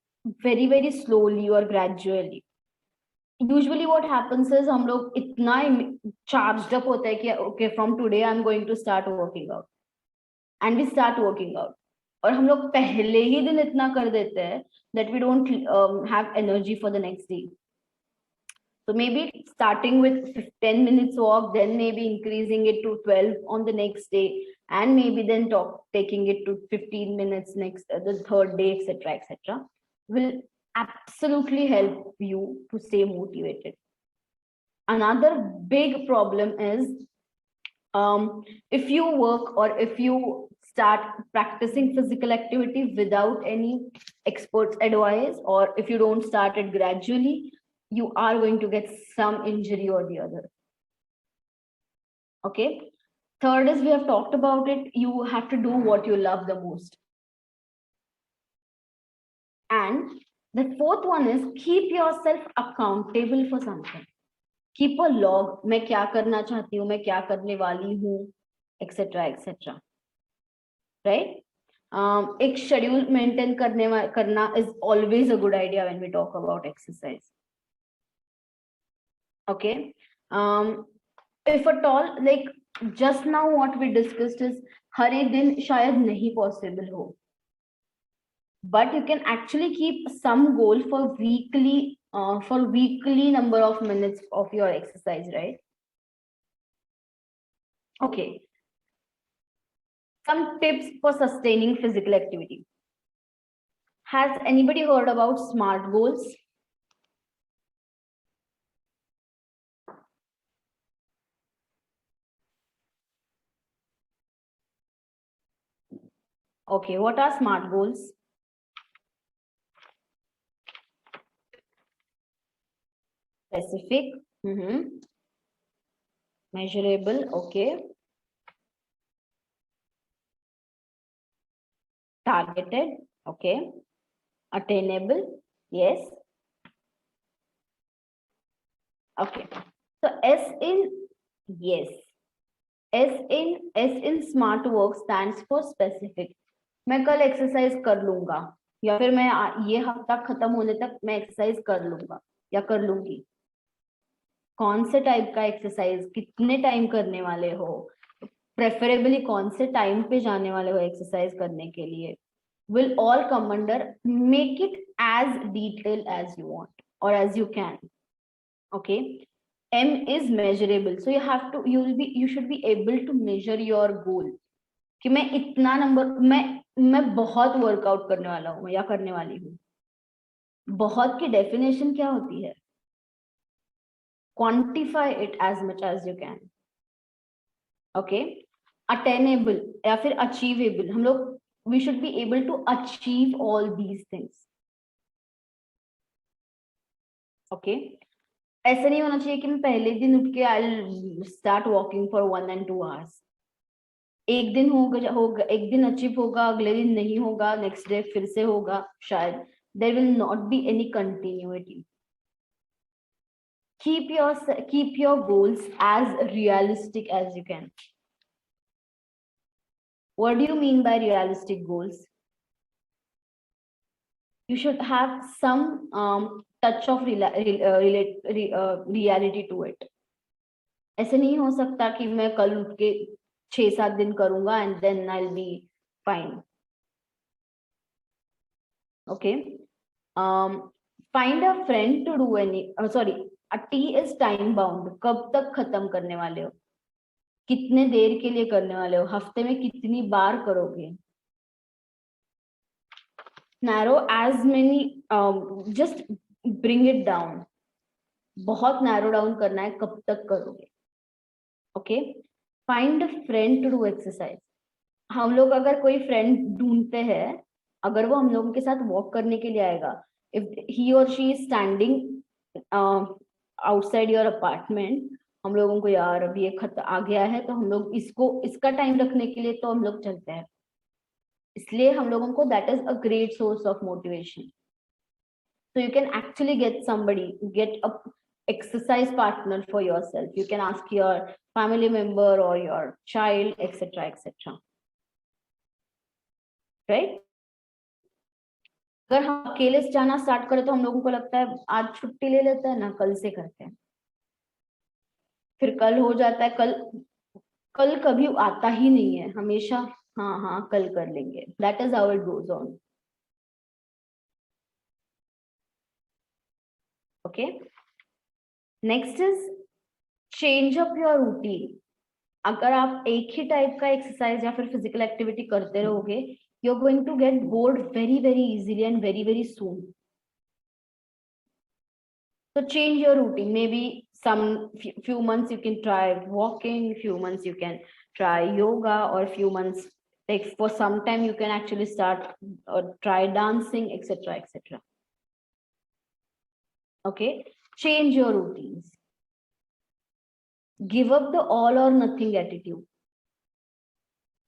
very, very slowly or gradually. Usually what happens is हम लोग इतना charged up होता है कि okay, from today I'm going to start working out, and we start working out. और हम लोग पहले ही दिन इतना कर देते हैं that we don't have energy for the next day. So maybe starting with 10 minutes walk, then maybe increasing it to 12 on the next day, and maybe then taking it to 15 minutes the third day, etc., will absolutely help you to stay motivated. Another big problem is if you work or if you start practicing physical activity without any expert's advice, or if you don't start it gradually, you are going to get some injury or the other. Okay. Third is, we have talked about it, you have to do what you love the most. And the fourth one is keep yourself accountable for something. Keep a log. मैं क्या करना चाहती हूँ, मैं क्या करने वाली हूँ, etc. Right? एक schedule maintain करना is always a good idea when we talk about exercise. Okay. If at all, like just now what we discussed is हर एक दिन शायद नहीं possible हो, but you can actually keep some goal for weekly number of minutes of your exercise, right? Okay. Some tips for sustaining physical activity. Has anybody heard about SMART goals? Okay, what are SMART goals? Specific, measurable, okay. Targeted, okay. Attainable, yes. Okay. So S in yes. S in SMART work stands for specific. मैं कल exercise कर लूंगा, या फिर मैं ये हफ्ता खत्म होने तक मैं एक्सरसाइज कर लूंगा या कर लूंगी. कौन से टाइप का एक्सरसाइज, कितने टाइम करने वाले हो, प्रेफरेबली कौन से टाइम पे जाने वाले हो एक्सरसाइज करने के लिए, will all come under make it as detailed as you want or as you can. Okay. M is measurable, so you should be able to measure your goal. कि मैं इतना नंबर, मैं बहुत वर्कआउट करने वाला हूँ या करने वाली हूँ. बहुत की डेफिनेशन क्या होती है? Quantify it as much as you can. Okay. Attainable या फिर अचीवेबल, हम लोग we should be able to achieve all these things. Okay. ऐसा नहीं होना चाहिए कि मैं पहले दिन उठ के I'll start walking for 1 and 2 hours. एक दिन होगा, एक दिन अचीव होगा, अगले दिन नहीं होगा, नेक्स्ट डे फिर से होगा शायद. There will not be any continuity. Keep your goals as realistic as you can. What do you mean by realistic goals? You should have some touch of reality to it. ऐसे नहीं हो सकता कि मैं कल उठ के 6-7 दिन करूंगा and then I'll be fine. Okay. Find a friend to do a T is time bound. कब तक खत्म करने वाले हो, कितने देर के लिए करने वाले हो, हफ्ते में कितनी बार करोगे. Narrow as many, just bring it down. बहुत narrow down करना है, कब तक करोगे. Okay. Find a friend to do exercise. हम लोग अगर कोई फ्रेंड ढूंढते हैं, अगर वो हम लोगों के साथ वॉक करने के लिए आएगा, इफ ही और she is standing outside your apartment, हम लोगों को यार अभी ये खत आ गया है तो हम लोग इसका टाइम रखने के लिए तो हम लोग चलते हैं. इसलिए हम लोगों को that is a great source of motivation. So you can actually get a exercise partner for yourself. You can ask your family member or your child, etc., etc. Right? अगर हम अकेले से जाना स्टार्ट करें तो हम लोगों को लगता है आज छुट्टी ले लेते हैं ना, कल से करते हैं. फिर कल हो जाता है, कल कभी आता ही नहीं है, हमेशा हाँ कल कर लेंगे. That is how it goes on. Okay. Next is change up your routine. अगर आप एक ही टाइप का एक्सरसाइज या फिर फिजिकल एक्टिविटी करते रहोगे, you're going to get bored very easily and very soon. So change your routine. Maybe few months you can try walking, few months you can try yoga, or few months, like for some time you can actually start or try dancing, etc., etc. Okay. Change your routines. Give up the all or nothing attitude.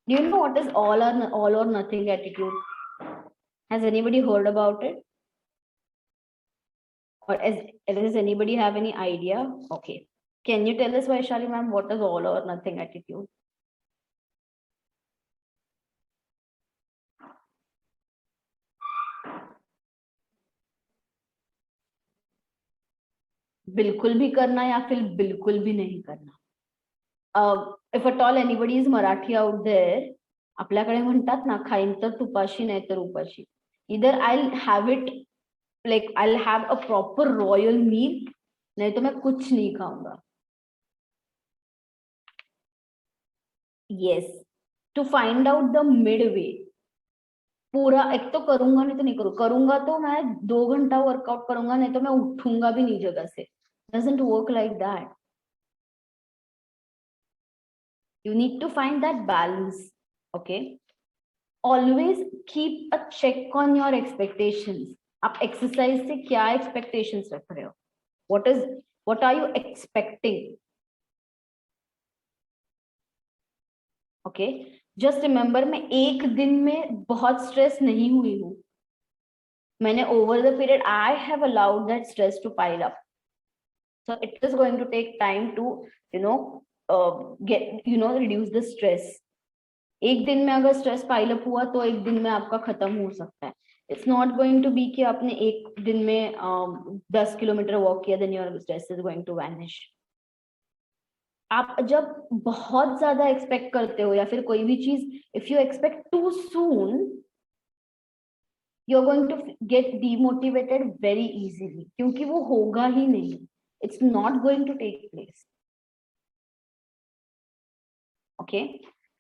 Do you know what is all or nothing attitude? Has anybody heard about it? Or does anybody have any idea? Okay. Can you tell us, Vaishali ma'am, what is all or nothing attitude? बिल्कुल भी करना या फिर बिल्कुल भी नहीं करना. If at all anybody is Marathi out there, आपल्याकडे म्हणतात ना, खाईन तर तुपाशी नाही तर उपाशी. Either I'll have it, like I'll have a proper royal meal, नहीं तो मैं कुछ नहीं खाऊंगा. Yes. To find out the midway. पूरा एक तो करूंगा नहीं तो नहीं करूंगा तो मैं 2 घंटा वर्कआउट करूंगा, नहीं तो मैं उठूंगा भी नहीं जगह से. Doesn't work like that. You need to find that balance. Okay. always keep a check on your expectations. आप exercise से क्या expectations रख रहे हो? What are you expecting? Okay, just remember मैं एक दिन में बहुत stress नहीं हुई हूँ. मैंने over the period I have allowed that stress to pile up. So it is going to take time to reduce the stress. एक दिन में अगर स्ट्रेस पाइल अप हुआ तो एक दिन में आपका खत्म हो सकता है. It's not going to be कि आपने एक दिन में 10 किलोमीटर वॉक किया then your stress is going to vanish. आप जब बहुत ज्यादा एक्सपेक्ट करते हो या फिर कोई भी चीज if you expect to soon you are going to get demotivated very easily क्योंकि वो होगा ही नहीं. It's not going to take place. Okay,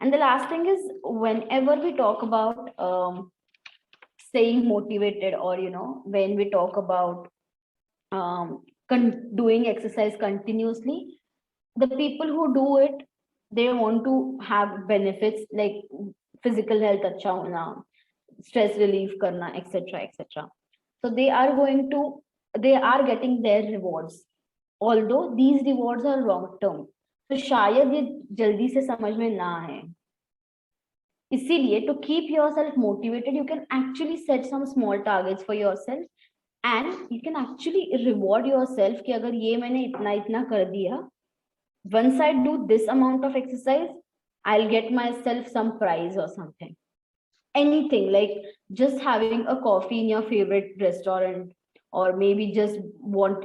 and the last thing is whenever we talk about staying motivated or when we talk about doing exercise continuously, the people who do it, they want to have benefits like physical health acha hona, stress relief karna, etc etc. So they are getting their rewards, although these rewards are long term. तो शायद ये जल्दी से समझ में ना आए. इसीलिए to keep yourself motivated you can actually set some small targets for yourself and you can actually reward yourself कि अगर ये मैंने इतना इतना कर दिया, once I do this amount of exercise I'll get myself some prize or something. Anything like just having a coffee in your favorite restaurant, or maybe just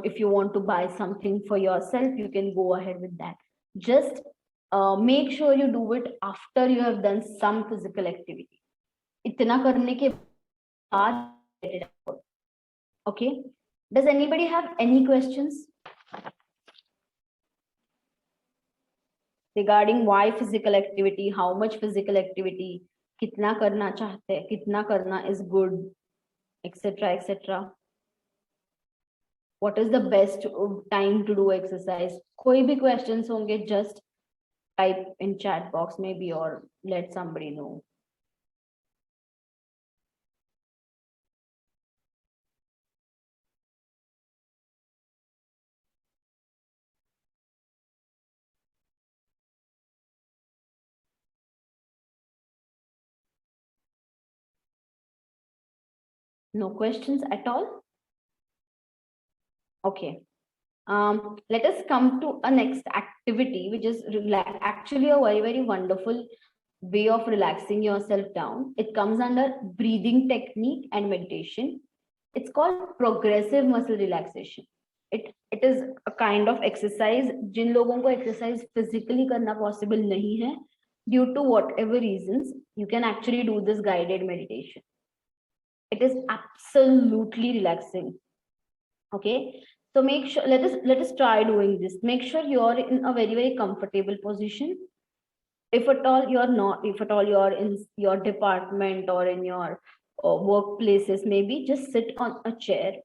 if you want to buy something for yourself you can go ahead with that. Just make sure you do it after you have done some physical activity. इतना करने के बाद, okay? Does anybody have any questions regarding why physical activity, how much physical activity, कितना करना चाहते हैं, कितना करना is good, etc etc. What is the best time to do exercise? कोई भी questions होंगे just type in chat box maybe or let somebody know. No questions at all? Okay. Let us come to a next activity, which is actually a very, very wonderful way of relaxing yourself down. It comes under breathing technique and meditation. It's called progressive muscle relaxation. It is a kind of exercise. जिन लोगों को exercise physically करना possible नहीं है, due to whatever reasons, you can actually do this guided meditation. It is absolutely relaxing. Okay, so make sure, let us try doing this. Make sure you're in a very, very comfortable position. If at all you're not, if at all you're in your department or in your workplaces, maybe just sit on a chair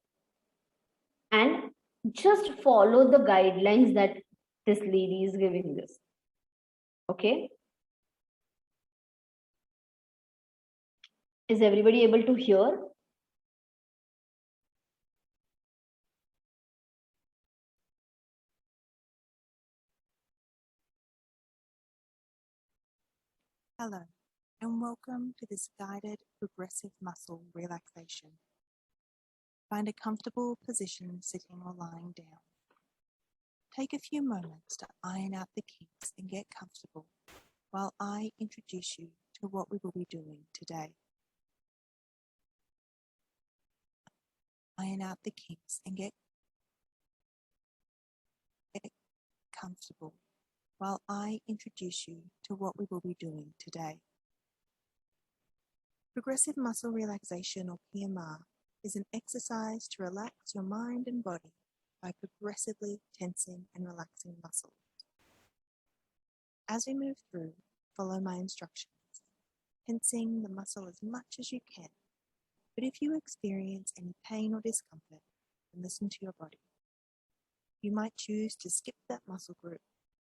and just follow the guidelines that this lady is giving this. Okay, is everybody able to hear? Hello, and welcome to this guided progressive muscle relaxation. Find a comfortable position sitting or lying down. Take a few moments to iron out the kinks and get comfortable while I introduce you to what we will be doing today. Iron out the kinks and get comfortable while I introduce you to what we will be doing today. Progressive muscle relaxation, or PMR, is an exercise to relax your mind and body by progressively tensing and relaxing muscles. As we move through, follow my instructions, tensing the muscle as much as you can. But if you experience any pain or discomfort, then listen to your body. You might choose to skip that muscle group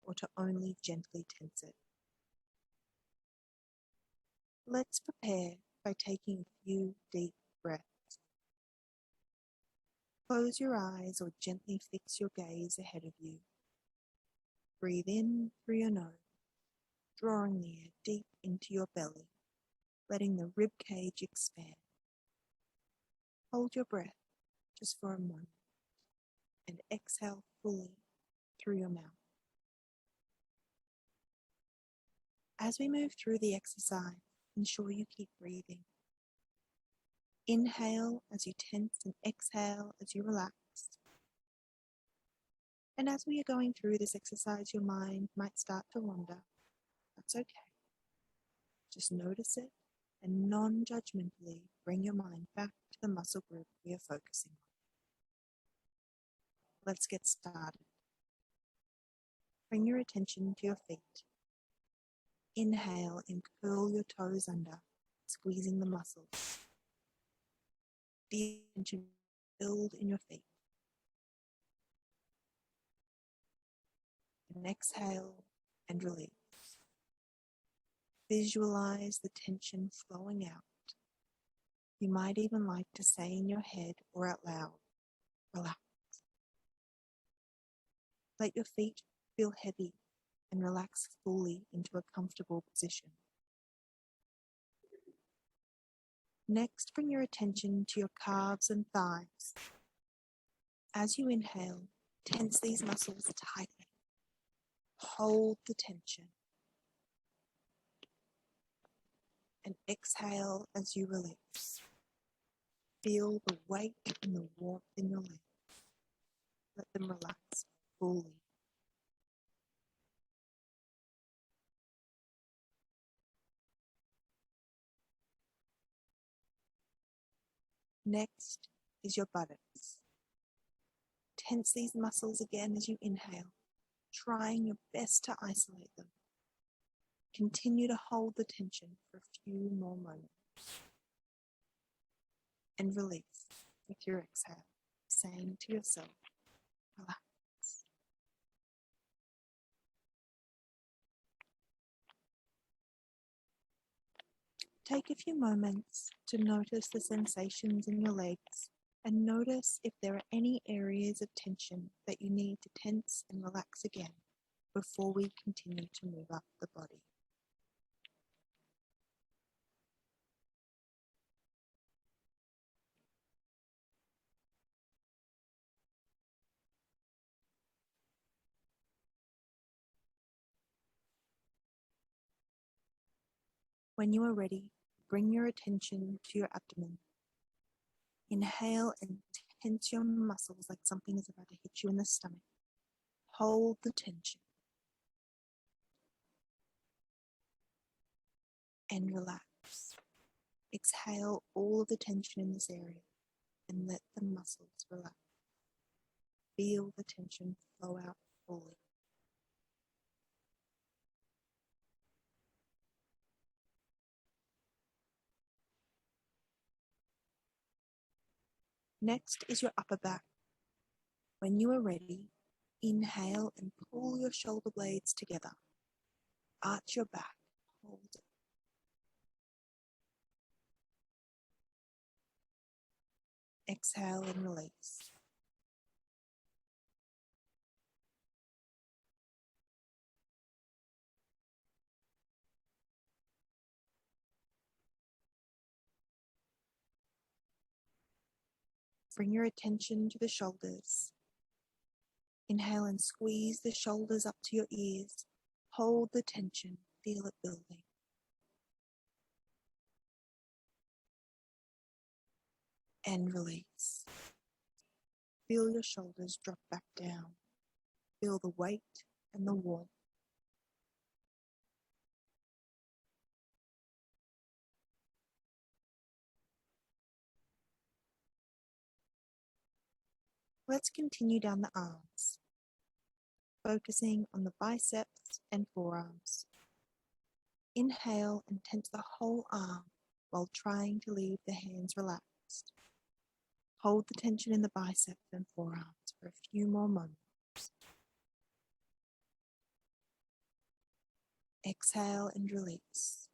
or to only gently tense it. Let's prepare by taking a few deep breaths. Close your eyes or gently fix your gaze ahead of you. Breathe in through your nose, drawing the air deep into your belly, letting the rib cage expand. Hold your breath just for a moment and exhale fully through your mouth. As we move through the exercise, ensure you keep breathing. Inhale as you tense and exhale as you relax. And as we are going through this exercise, your mind might start to wander. That's okay. Just notice it and non-judgmentally bring your mind back to the muscle group we are focusing on. Let's get started. Bring your attention to your feet. Inhale and curl your toes under, squeezing the muscles. Feel tension build in your feet. And exhale and release. Visualize the tension flowing out. You might even like to say in your head or out loud, relax. Let your feet feel heavy and relax fully into a comfortable position. Next, bring your attention to your calves and thighs. As you inhale, tense these muscles tightly. Hold the tension. And exhale as you release. Feel the weight and the warmth in your legs. Let them relax fully. Next is your buttocks. Tense these muscles again as you inhale, trying your best to isolate them. Continue to hold the tension for a few more moments. And release with your exhale, saying to yourself, relax. Take a few moments to notice the sensations in your legs and notice if there are any areas of tension that you need to tense and relax again before we continue to move up the body. When you are ready, bring your attention to your abdomen. Inhale and tense your muscles like something is about to hit you in the stomach. Hold the tension. And relax. Exhale all of the tension in this area and let the muscles relax. Feel the tension flow out fully. Next is your upper back. When you are ready, inhale and pull your shoulder blades together. Arch your back. Hold it. Exhale and release. Bring your attention to the shoulders. Inhale and squeeze the shoulders up to your ears. Hold the tension. Feel it building. And release. Feel your shoulders drop back down. Feel the weight and the warmth. Let's continue down the arms, focusing on the biceps and forearms. Inhale and tense the whole arm while trying to leave the hands relaxed. Hold the tension in the biceps and forearms for a few more moments. Exhale and release.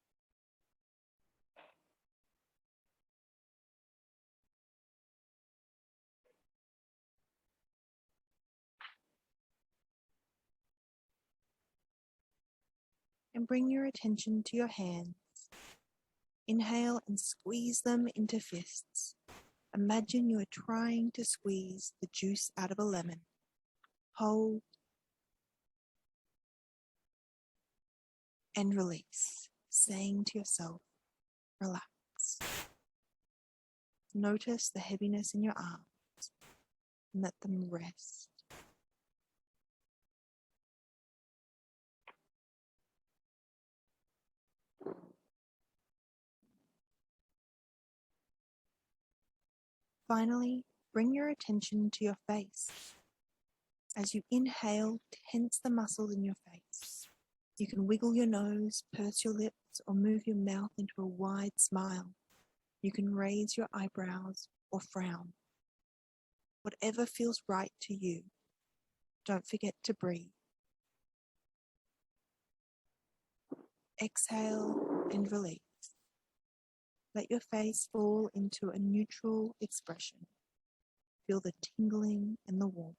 and bring your attention to your hands. Inhale and squeeze them into fists. Imagine you are trying to squeeze the juice out of a lemon. Hold and release, saying to yourself, relax. Notice the heaviness in your arms and let them rest. Finally, bring your attention to your face. As you inhale, tense the muscles in your face. You can wiggle your nose, purse your lips, or move your mouth into a wide smile. You can raise your eyebrows or frown. Whatever feels right to you. Don't forget to breathe. Exhale and release. Let your face fall into a neutral expression. Feel the tingling and the warmth.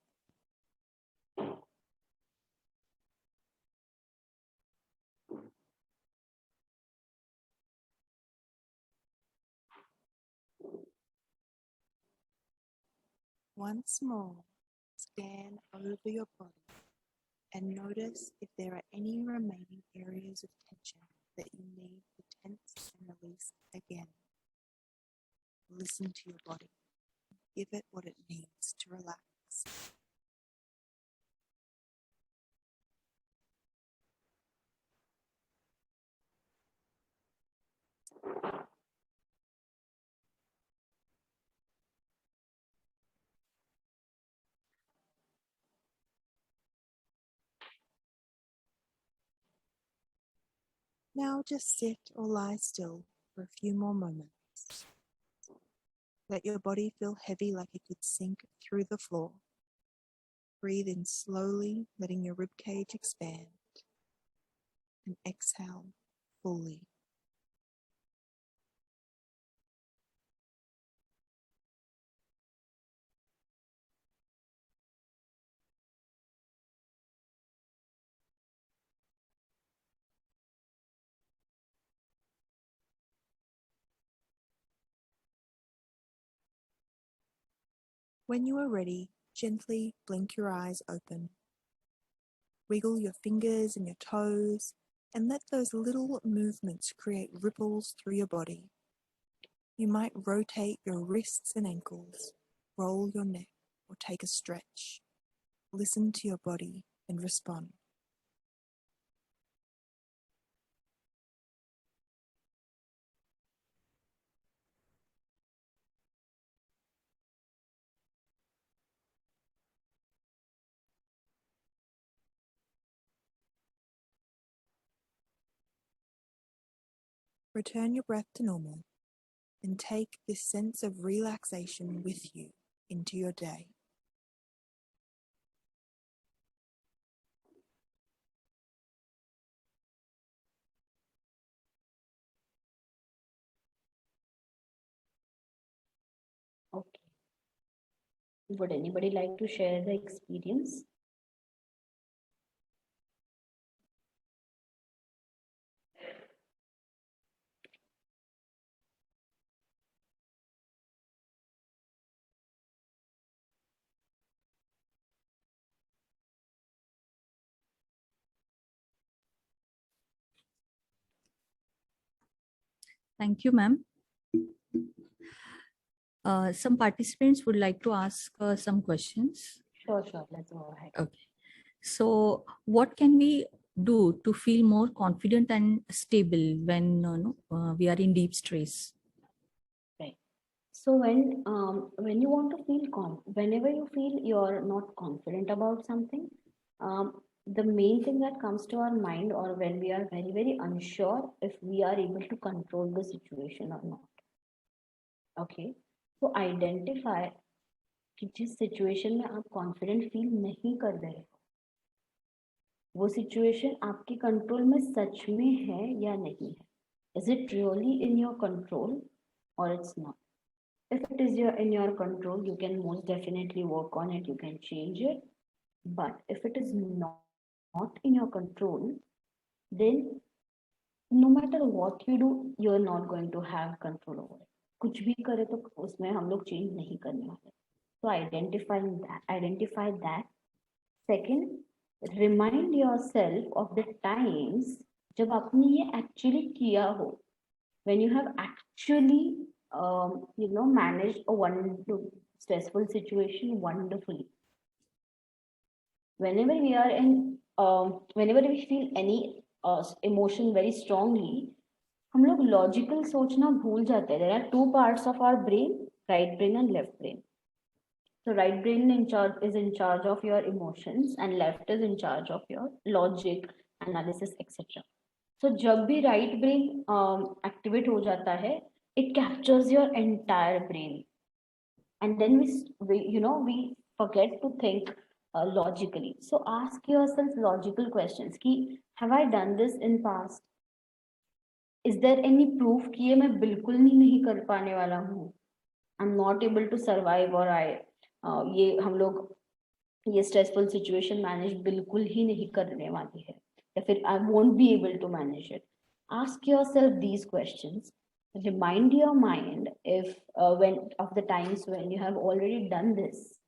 Once more, scan over your body and notice if there are any remaining areas of tension that you need to tense and release again. Listen to your body. Give it what it needs to relax. Now just sit or lie still for a few more moments. Let your body feel heavy like it could sink through the floor. Breathe in slowly, letting your ribcage expand. And exhale fully. When you are ready, gently blink your eyes open. Wiggle your fingers and your toes, and let those little movements create ripples through your body. You might rotate your wrists and ankles, roll your neck, or take a stretch. Listen to your body and respond. Return your breath to normal and take this sense of relaxation with you into your day. Okay. Would anybody like to share the experience? Thank you, ma'am. Some participants would like to ask some questions. Sure, let's go ahead. Okay. So what can we do to feel more confident and stable when we are in deep stress? Right. So when you want to feel whenever you feel you're not confident about something, the main thing that comes to our mind, or when we are very, very unsure if we are able to control the situation or not. Okay. So identify कि जिस situation में आप confident feel नहीं कर रहे हो, वो situation आपके कंट्रोल में सच में है या नहीं है. Is it really in your control or it's not? If it is in your control, you can most definitely work on it, you can change it. But if it is not in your control, then no matter what you do, you're not going to have control over it. कुछ भी करे तो उसमें हम लोग change नहीं करने वाले. So identify that. Second, remind yourself of the times जब आपने ये actually किया हो, when you have actually managed a stressful situation wonderfully. Whenever we are in whenever we feel any emotion very strongly, हम लोग लॉजिकल सोचना भूल जाते हैं. There are two parts of our brain, right brain and left brain. So right brain is in charge of your emotions and left is in charge of your logic, analysis, etc. So जब भी right brain activate हो जाता है, it captures your entire brain, and then we forget to think logically. So ask yourself logical questions. Ki, have I done this in past? Is there any proof कि ये मैं बिल्कुल नहीं कर पाने वाला हूँ? I'm not able to survive, or ये हम लोग ये stressful situation manage बिल्कुल ही नहीं करने वाली है, या फिर I won't be able to manage it. Ask yourself these questions. Remind your mind if when of the times when you have already done this.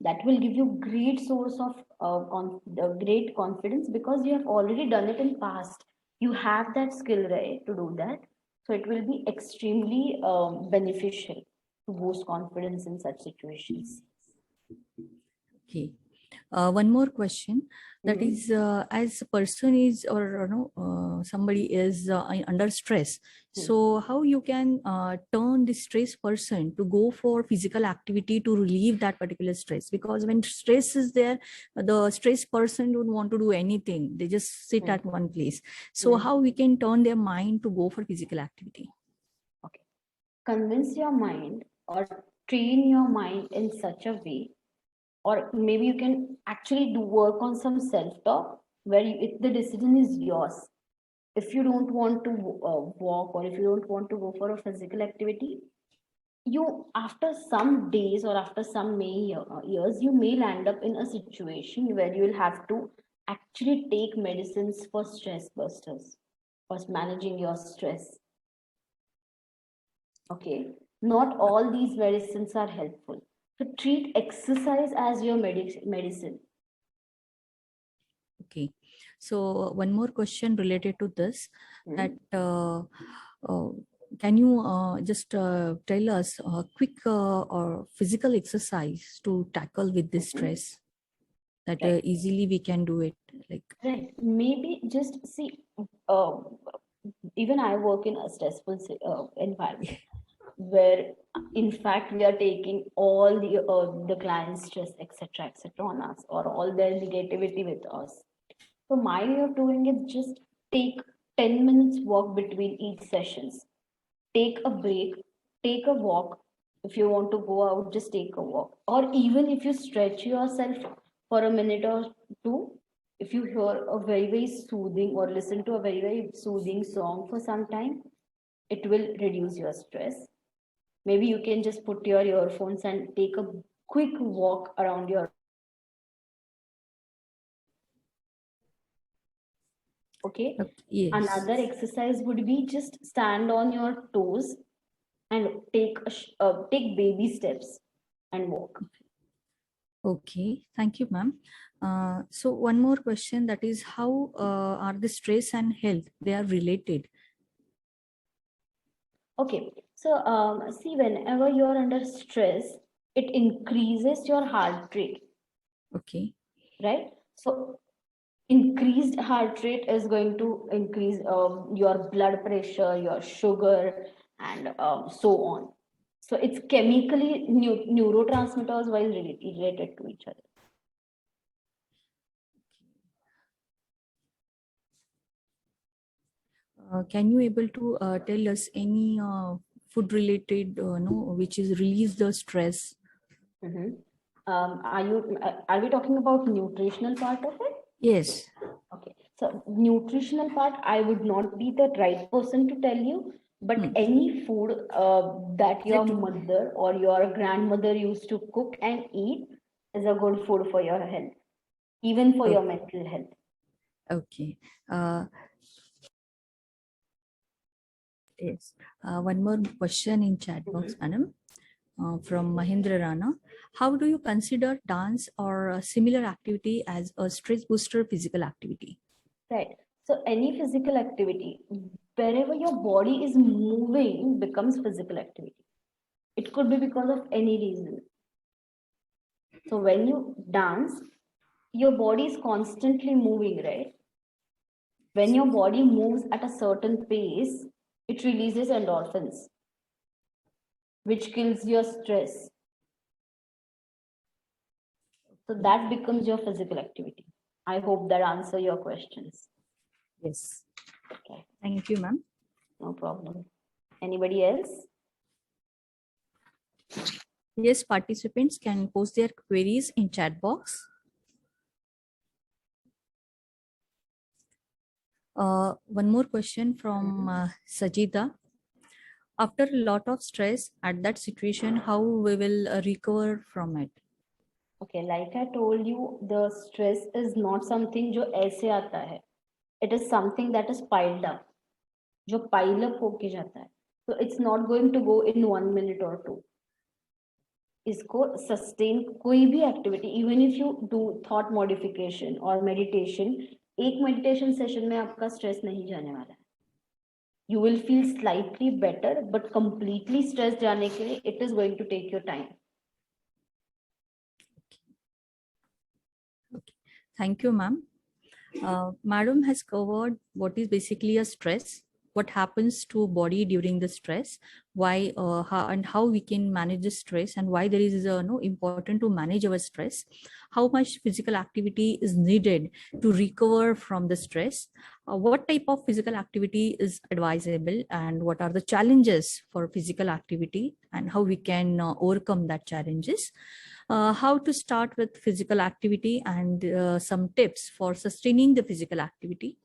That will give you great source of great confidence, because you have already done it in past. You have that skill, right, to do that. So it will be extremely beneficial to boost confidence in such situations. Okay. One more question, that Mhm. is, as a person is, or somebody is under stress, so how you can turn the stress person to go for physical activity to relieve that particular stress? Because when stress is there, the stress person don't want to do anything, they just sit at one place. So how we can turn their mind to go for physical activity? Okay. Convince your mind or train your mind in such a way, or maybe you can actually do work on some self-talk where if the decision is yours. If you don't want to walk, or if you don't want to go for a physical activity, you after some days or after some years, you may land up in a situation where you will have to actually take medicines for stress busters, for managing your stress. Okay, not all these medicines are helpful. So treat exercise as your medicine. Okay, so one more question related to this, that can you just tell us a quick or physical exercise to tackle with this stress, that Right. easily we can do it, like? Right. Maybe just see, even I work in a stressful environment where, in fact, we are taking all the clients' stress, etc., on us, or all their negativity with us. So my way of doing it, just take 10 minutes walk between each sessions. Take a break, take a walk. If you want to go out, just take a walk. Or even if you stretch yourself for a minute or two, if you hear a very, very soothing, or listen to a very, very soothing song for some time, it will reduce your stress. Maybe you can just put your earphones and take a quick walk around your. Okay. Yes. Another exercise would be just stand on your toes and take baby steps and walk. Okay, thank you, ma'am. So one more question, that is, how are the stress and health, they are related? Okay, so see, whenever you're under stress, it increases your heart rate. Okay. Right? So increased heart rate is going to increase your blood pressure, your sugar, and so on. So it's chemically neurotransmitters wise related to each other. Can you able to tell us any food related, no, which is release the stress? Are we talking about nutritional part of it? Yes. Okay, so nutritional part, I would not be the right person to tell you, but any food that your mother or your grandmother used to cook and eat is a good food for your health, even for your mental health. Okay. Yes. One more question in chat box, madam, from Mahindra Rana. How do you consider dance or a similar activity as a stress booster physical activity? Right. So any physical activity, wherever your body is moving, becomes physical activity. It could be because of any reason. So when you dance, your body is constantly moving, right? When your body moves at a certain pace, it releases endorphins, which kills your stress. So that becomes your physical activity. I hope that answer your questions. Yes. Okay, Thank you, ma'am. no problem. Anybody else? Yes, participants can post their queries in chat box. One more question from Sajida. After a lot of stress at that situation, how we will recover from it? Okay, like I told you, the stress is not something जो ऐसे आता है. It is something that is piled up, जो pile up होके जाता है. So it's not going to go in 1 minute or 2. इसको sustain कोई भी activity, even if you do thought modification or meditation, एक meditation session में आपका stress नहीं जाने वाला है. You will feel slightly better, but completely stress जाने के लिए it is going to take your time. Thank you, ma'am. Madam has covered what is basically a stress, what happens to body during the stress, why how we can manage the stress, and why there is no important to manage our stress, how much physical activity is needed to recover from the stress, what type of physical activity is advisable, and what are the challenges for physical activity, and how we can overcome that challenges. How to start with physical activity and some tips for sustaining the physical activity.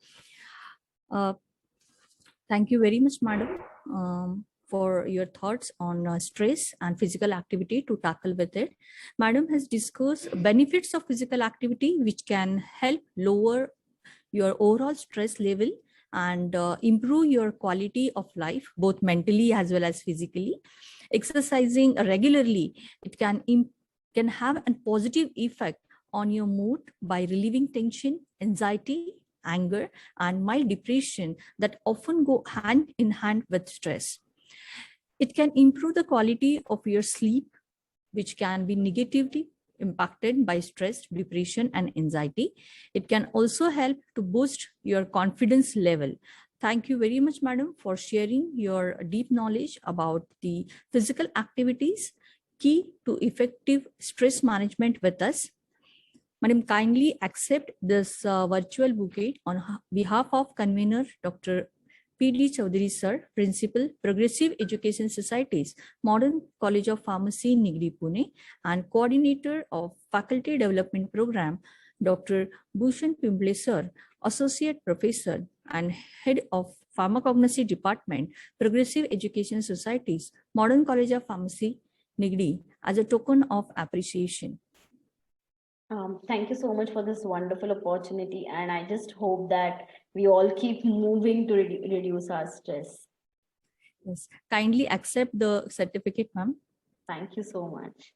Thank you very much, madam, for your thoughts on stress and physical activity to tackle with it. Madam has discussed benefits of physical activity, which can help lower your overall stress level and improve your quality of life, both mentally as well as physically. Exercising regularly, it can have a positive effect on your mood by relieving tension, anxiety, anger, and mild depression that often go hand in hand with stress. It can improve the quality of your sleep, which can be negatively impacted by stress, depression, and anxiety. It can also help to boost your confidence level. Thank you very much, madam, for sharing your deep knowledge about the physical activities key to effective stress management with us. Madam, kindly accept this virtual bouquet on behalf of convener Dr. P.D. Chaudhary Sir, Principal, Progressive Education Societies, Modern College of Pharmacy, Nigdi, Pune, and Coordinator of Faculty Development Program, Dr. Bhushan Pimble Sir, Associate Professor and Head of Pharmacognosy Department, Progressive Education Societies, Modern College of Pharmacy, Nigdi, as a token of appreciation. Thank you so much for this wonderful opportunity, and I just hope that we all keep moving to reduce our stress. Yes, kindly accept the certificate, ma'am. Thank you so much.